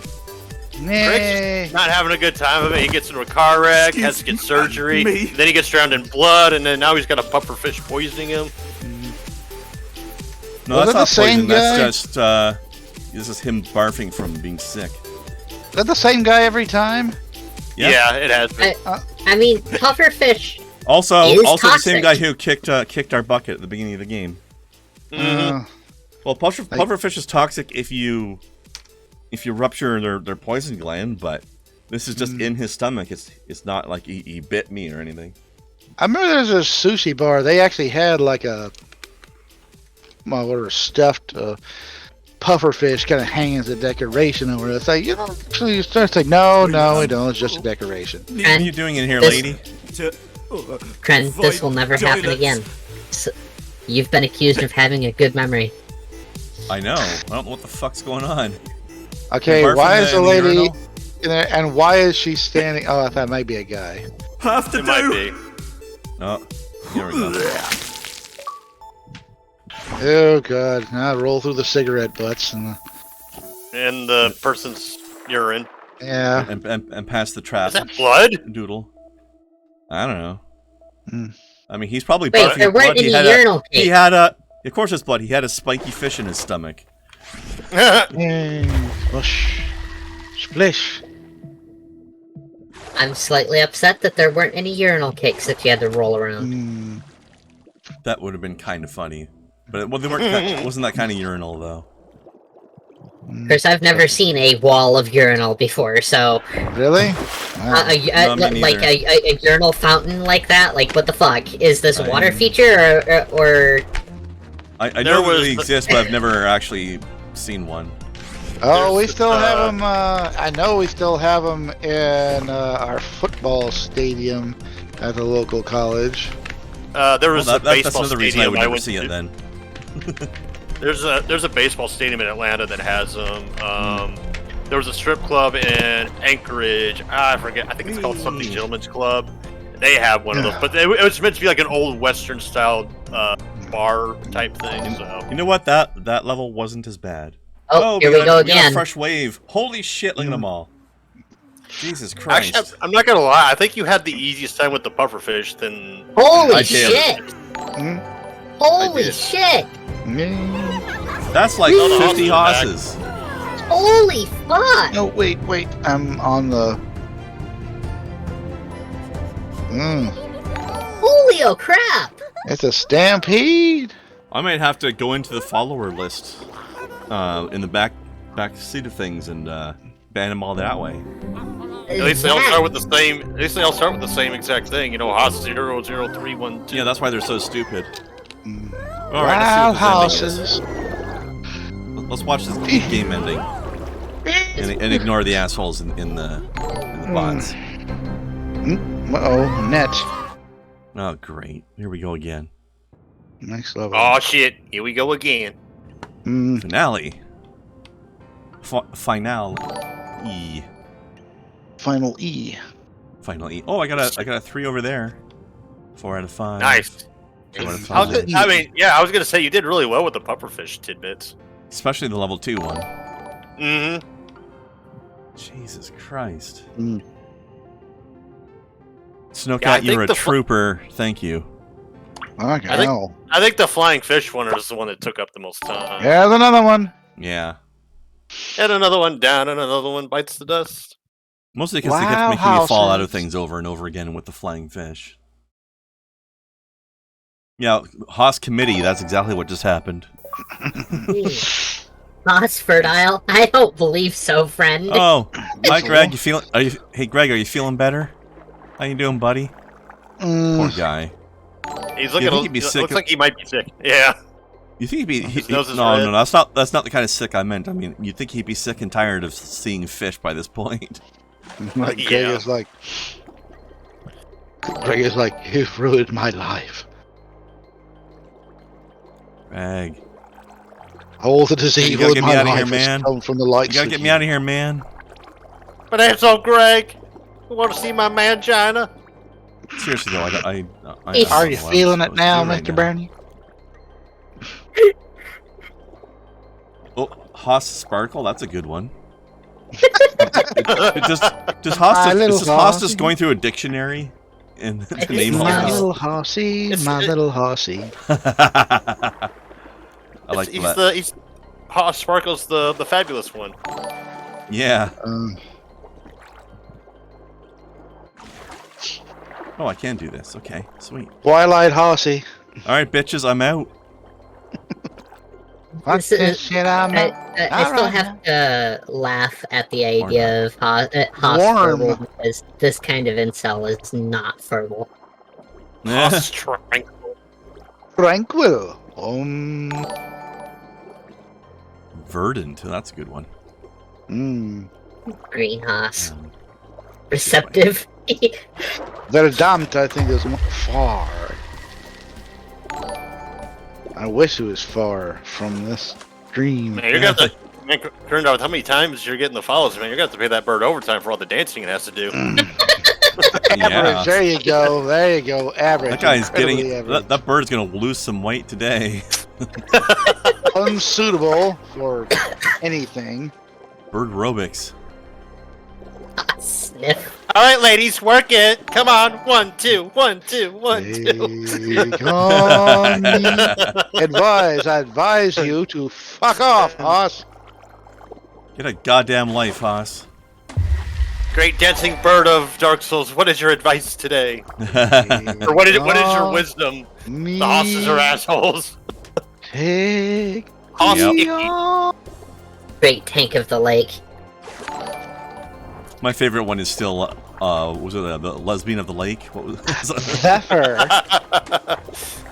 Rick's not having a good time of it. He gets into a car wreck, has to get surgery, then he gets drowned in blood, and then now he's got a pufferfish poisoning him. No, Was that's it the not same poison. guy? That's just this is him barfing from being sick. Is that the same guy every time? Yeah. Yeah, it has been. I mean, pufferfish. Also, He is the same toxic. guy who kicked our bucket at the beginning of the game. Well, pufferfish is toxic if you rupture their poison gland, but This is just in his stomach. It's not like he bit me or anything. I remember there's a sushi bar. They actually had like a stuffed pufferfish kind of hanging as a decoration over it. It's like, actually, it's like, no, we don't. It's just a decoration. What are you doing in here, lady? Kren, this will never happen again. So, you've been accused of having a good memory. I know. I don't know what the fuck's going on. Okay, why is the lady in there, and why is she standing? Oh, I thought it might be a guy. Have to It might be. Oh, here we go. Oh god! Now roll through the cigarette butts and the person's urine. yeah. And pass the trap. Is that blood? Doodle. I don't know. Mm. I mean, he's probably Wait, barfing there up weren't blood. any urinal He cakes. had a. Of course, it's blood. He had a spiky fish in his stomach. Splish, splish. I'm slightly upset that there weren't any urinal cakes that you had to roll around. Mm. That would have been kind of funny. But they weren't. Wasn't that kind of urinal though? Of course, I've never seen a wall of urinal before, so... Really? Wow. No, me like neither. a urinal fountain like that? Like, what the fuck? Is this a water feature, or... I know they exist, but I've never actually seen one. Oh, we still have them. I know we still have them in our football stadium at the local college. There was a That's baseball another reason I stadium would I never went see to. it then. There's a baseball stadium in Atlanta that has them. There was a strip club in Anchorage. I forget. I think it's called something Gentlemen's Club. They have one of those, but it was meant to be like an old Western style bar type thing. So You know what? That level wasn't as bad. Oh, here we go We got a again. fresh wave. Holy shit! Look at them all. Jesus Christ! actually, I'm not gonna lie. I think you had the easiest time with the pufferfish than. Holy I did. shit! Holy shit! That's like No, the 50 horses hosses. Holy fuck! No, wait. I'm on the. Holy oh crap! It's a stampede. I might have to go into the follower list in the back seat of things and ban them all that way. At least they all start with the same. At least they all start with the same exact thing. You know, Haas 00312. Yeah, that's why they're so stupid. All Wow, right, let's see what this houses. ending is. Let's watch this game ending and ignore the assholes in the bots. Uh-oh, net. Oh, great! Here we go again. Next level. Oh shit! Here we go again. Finale. Finale. E. Final E. Final E. Oh, I got a 3 over there. 4 out of 5. Nice. 2 out of I 5. mean, yeah, I was gonna say you did really well with the pufferfish tidbits. Especially the level 2 one. Mm-hmm. Jesus Christ. Yeah, I Snowcat, you're a think the trooper. Thank you. Okay. I think the flying fish one is the one that took up the most time. Yeah, there's another one. Yeah. And another one down, and another one bites the dust. Mostly because they kept Wow, making me fall out of houses. things over and over again with the flying fish. Yeah, Haas committee, that's exactly what just happened. Boss fertile? I don't believe so, friend. Oh, hi Greg, hey Greg, are you feeling better? How you doing, buddy? Poor guy. He's You looking. think he'd be sick Looks of- like he might be sick. Yeah. You think he'd be His nose is no, red. no, that's not the kind of sick I meant. I mean, you think he'd be sick and tired of seeing fish by this point. Greg Yeah. is like, you've ruined my life. Greg, All that is You evil gotta in get my me outta life here, has man. come from the lights. you gotta get me out of here, man. But it's all Greg. You want to see my mangina? Seriously though, I Are you don't know what I'm feeling it supposed to now, do right Mr. Bernie? Oh, Haas Sparkle, that's a good one. Does Haas My little is Haas just Hossy. going through a dictionary and to name all My these? little horsey, It's- my it- little horsey. I like he's that. he's Haas Sparkle's the fabulous one. Yeah. Um, Oh, I can do this. Okay, sweet. Twilight horsey. All right, bitches, I'm out. Fuck this shit, I'm not. I still Alright, have to laugh at the idea of Haas Warm. Furball because this kind of incel is not Furball. Hoss tranquil. Tranquil. Verdant, that's a good one. Green Haas. Um, Receptive. Verdant, I think, is far. I wish it was far from this dream. Man, you're gonna have to. Man, Krendar, with how many times you're getting the follows, man, you're gonna have to pay that bird overtime for all the dancing it has to do. Average. There you go. There you go. Average. That guy's getting average. that bird's gonna lose some weight today. Unsuitable for anything. Bird aerobics. Sniff. All right, ladies, work it. Come on, 1, 2, 1, 2, 1, 2. Take on me. I advise you to fuck off, Hoss. Get a goddamn life, Haas. Great dancing bird of Dark Souls. What is your advice today? Or what is your wisdom? Me. The hosses are assholes. Take Hoss me icky. on. Great tank of the lake. My favorite one is still, was it the lesbian of the lake? What was Zephyr. I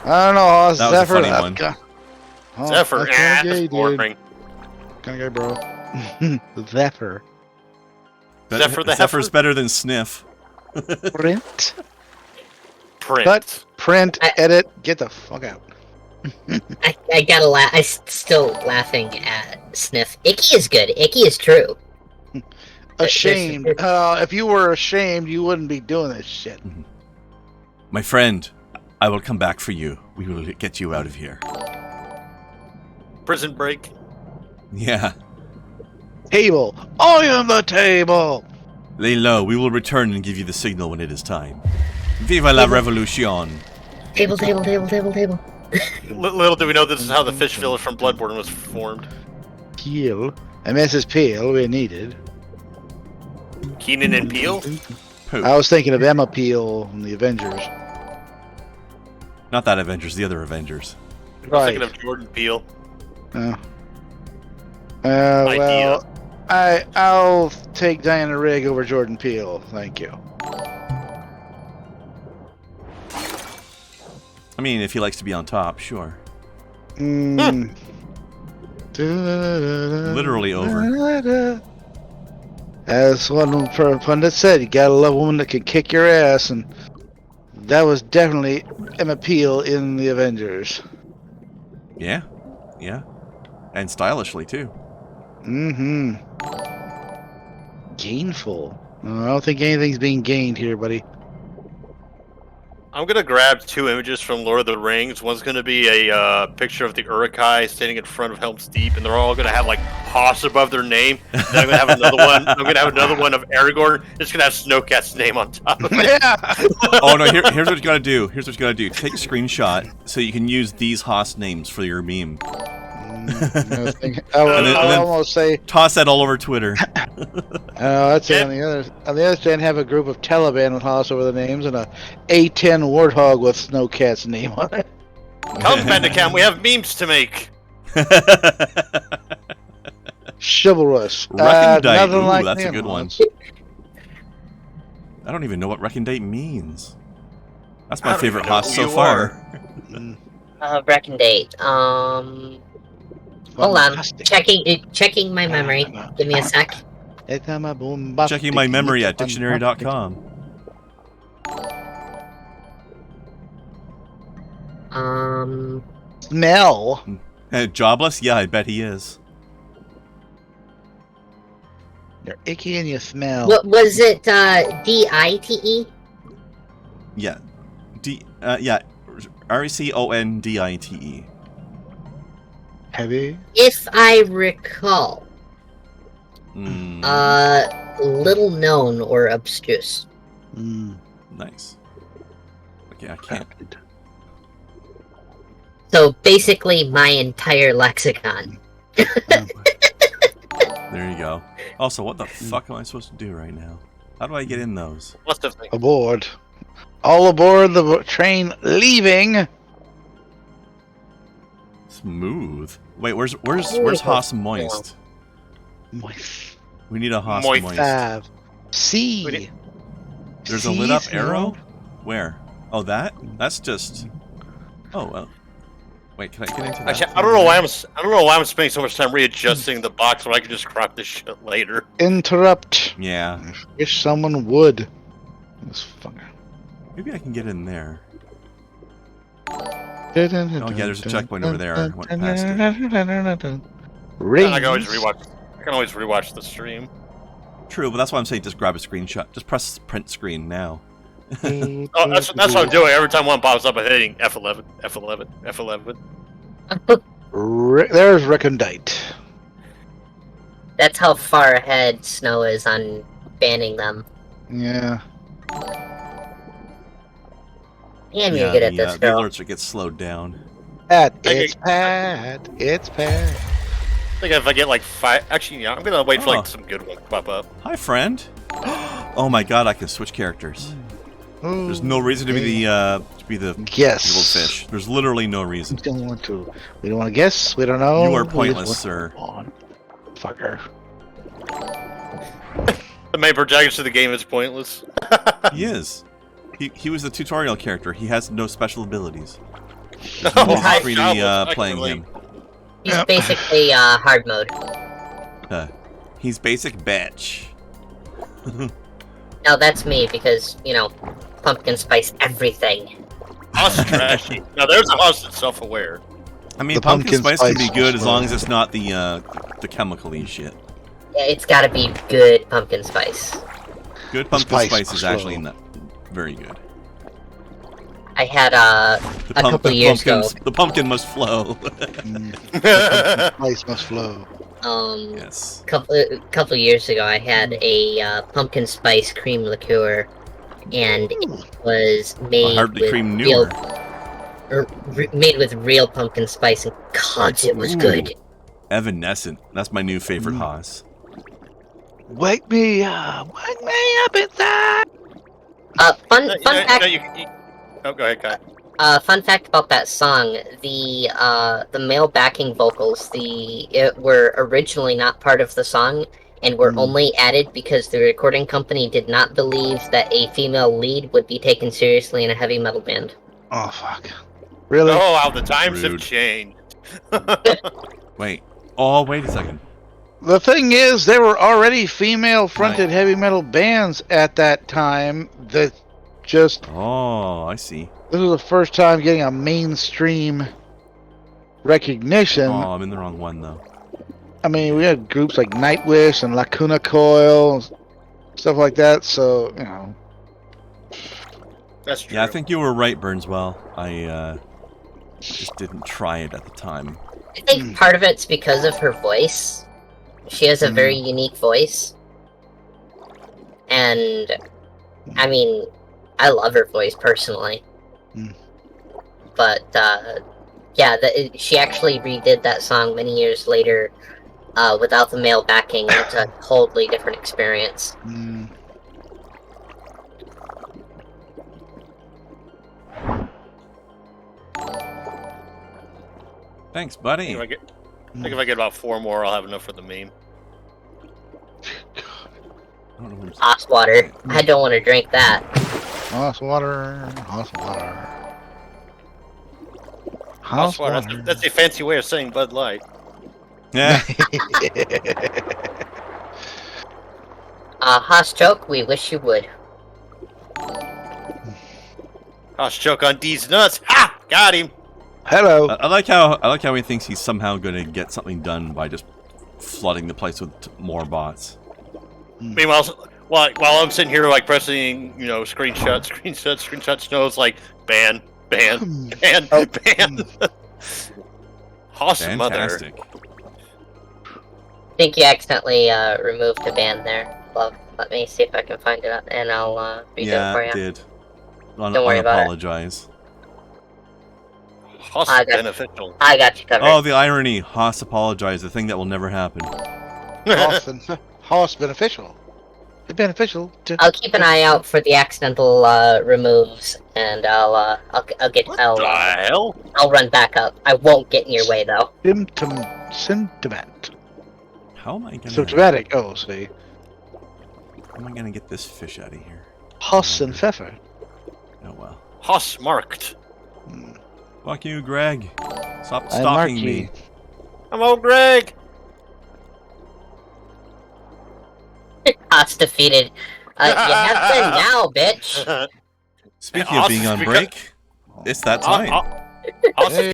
don't know, Hoss. That was a Zephyr. funny one. Zephyr, that's kinda gay, that's dude. boring. Kinda gay, bro. Zephyr. Zephyr the Zephyr's heifer? better than Sniff. Print. Print. Cut. Print. Edit. Get the fuck out. I gotta laugh. I'm still laughing at Sniff. Icky is good. Icky is true. Ashamed. If you were ashamed, you wouldn't be doing this shit. My friend, I will come back for you. We will get you out of here. Prison break. Yeah. Table. I am the table. Lay low. We will return and give you the signal when it is time. Viva la revolution. Table. Little do we know this is how the fish village from Bloodborne was formed. Peel. And Mrs. Peel, we needed. Keenan and Peele? Poop. I was thinking of Emma Peel from the Avengers. Not that Avengers, the other Avengers. I was Right. thinking of Jordan Peele. Well, I'll take Diana Rigg over Jordan Peele. Thank you. I mean, if he likes to be on top, sure. Literally Literally over. As one pundit said, you gotta love a woman that can kick your ass, and that was definitely Emma Peel in the Avengers. Yeah. Yeah. And stylishly, too. Gainful. I don't think anything's being gained here, buddy. I'm gonna grab 2 images from Lord of the Rings. One's gonna be a picture of the Uruk-hai standing in front of Helm's Deep, and they're all gonna have like Hoss above their name. Then I'm gonna have another one. I'm gonna have another one of Aragorn. It's gonna have Snowcat's name on top of it. Yeah. Oh, no, here's what you gotta do. Here's what you gotta do. Take a screenshot so you can use these Haas names for your meme. I would then almost say Toss that all over Twitter. I'd say on the other stand, have a group of Taliban with Hoss over the names and a A10 Warthog with Snowcat's name on it. Come, Bandicam, we have memes to make. Chivalrous. Recondite. Nothing Ooh, like that's a them, good one. Hoss. I don't even know what recondite means. That's I my don't favorite even know Haas who so you far. Recondate. Hold on. Fantastic. Checking my memory. Give me a sec. Checking my memory at dictionary.com. Smell. Jobless? Yeah, I bet he is. You're icky and you smell. What was it? DITE? Yeah. Yeah. RECONDITE. Heavy. If I recall. Mm, Little known or obscure. nice. Okay, I can't. So basically, my entire lexicon. There you go. Also, what the fuck am I supposed to do right now? How do I get in those? Must have thing. Aboard. All aboard the train leaving. Smooth. Wait, where's Haas moist? Moist. We need a Haas Moist. moist. 5. C. There's a lit up arrow? Where? Oh, that? That's just... Oh, well. Wait, can I get into that? Actually, I don't know why I'm spending so much time readjusting the box when I can just crop this shit later. Interrupt. Yeah. Wish someone would. This fucker. Maybe I can get in there. Oh yeah, there's a checkpoint over there. I went past it. Rings. I can always rewatch the stream. True, but that's why I'm saying just grab a screenshot. Just press print screen now. Oh, that's what I'm doing. Every time one pops up, I'm hitting F11, F11, F11. There's recondite. That's how far ahead Snow is on banning them. Yeah. Damn, you're good at this, the girl. alerts get slowed down. It's Pat. It's Pat. I think if I get like 5, actually, yeah, I'm gonna wait for like some good ones to pop up. Hi, friend. Oh my God, I can switch characters. There's no reason to be the Goldfish. There's literally no reason. We don't want to. We don't want to guess. We don't know. You are pointless, sir. Fucker. The main protagonist of the game is pointless. He is. He was the tutorial character. He has no special abilities. Oh, He's free to be playing him. He's basically hard mode. He's basic bitch. No, that's me because, you know, pumpkin spice everything. Hoss trashy. Now there's a Hoss that's self-aware. I mean, The pumpkin pumpkin spice can be spice good was as long as it's not the chemical-y shit. Yeah, it's gotta be good pumpkin spice. Good pumpkin spice is actually not very good. I had a couple years ago. The pumpkin must flow. Spice must flow. Yes. Couple years ago, I had a pumpkin spice cream liqueur, and it was made made with real pumpkin spice, and God, it was good. Evanescent. That's my new favorite Haas. Wake me up inside. Fun fact. Oh, go ahead, Kai. Fun fact about that song: the male backing vocals, were originally not part of the song, and were only added because the recording company did not believe that a female lead would be taken seriously in a heavy metal band. Oh fuck! Really? Oh, how the times have changed. Wait. Oh, wait a second. The thing is, there were already female-fronted heavy metal bands at that time that just... Oh, I see. This was the first time getting a mainstream recognition. Oh, I'm in the wrong one, though. I mean, we had groups like Nightwish and Lacuna Coil, stuff like that, so, you know. That's true. Yeah, I think you were right, Burnswell. I just didn't try it at the time. I think part of it's because of her voice. She has a very unique voice. And, I mean, I love her voice personally. But, yeah, she actually redid that song many years later without the male backing. It's a totally different experience. Thanks, buddy. I think if I get about 4 more, I'll have enough for the meme. Hoss water. I don't want to drink that. Hoss water, Hoss water. Hoss water. That's a fancy way of saying Bud Light. Yeah. Hoss joke, we wish you would. Hoss choke on D's nuts. Ha! Got him. Hello. I like how he thinks he's somehow going to get something done by just flooding the place with more bots. Meanwhile, while I'm sitting here like pressing, you know, screenshot, Snow's like ban. Hoss mother. Fantastic. I think you accidentally removed the ban there. Love. Let me see if I can find it, and I'll read it for you. Yeah, did. Don't worry about it. Apologize. Hoss beneficial. I got you covered. Oh, the irony. Haas apologized, the thing that will never happen. Hoss beneficial. beneficial to. I'll keep an eye out for the accidental removes, and I'll The hell? I'll run back up. I won't get in your way though. Sentiment. How am I gonna? Symptomatic. Oh, see. How am I gonna get this fish out of here? Hoss and Pfeffer. Oh well. Hoss marked. Fuck you, Greg. Stop I mark stalking you. me. I'm old Greg. Us defeated. You have been now, bitch. Speaking of being on break, it's that time. Hoss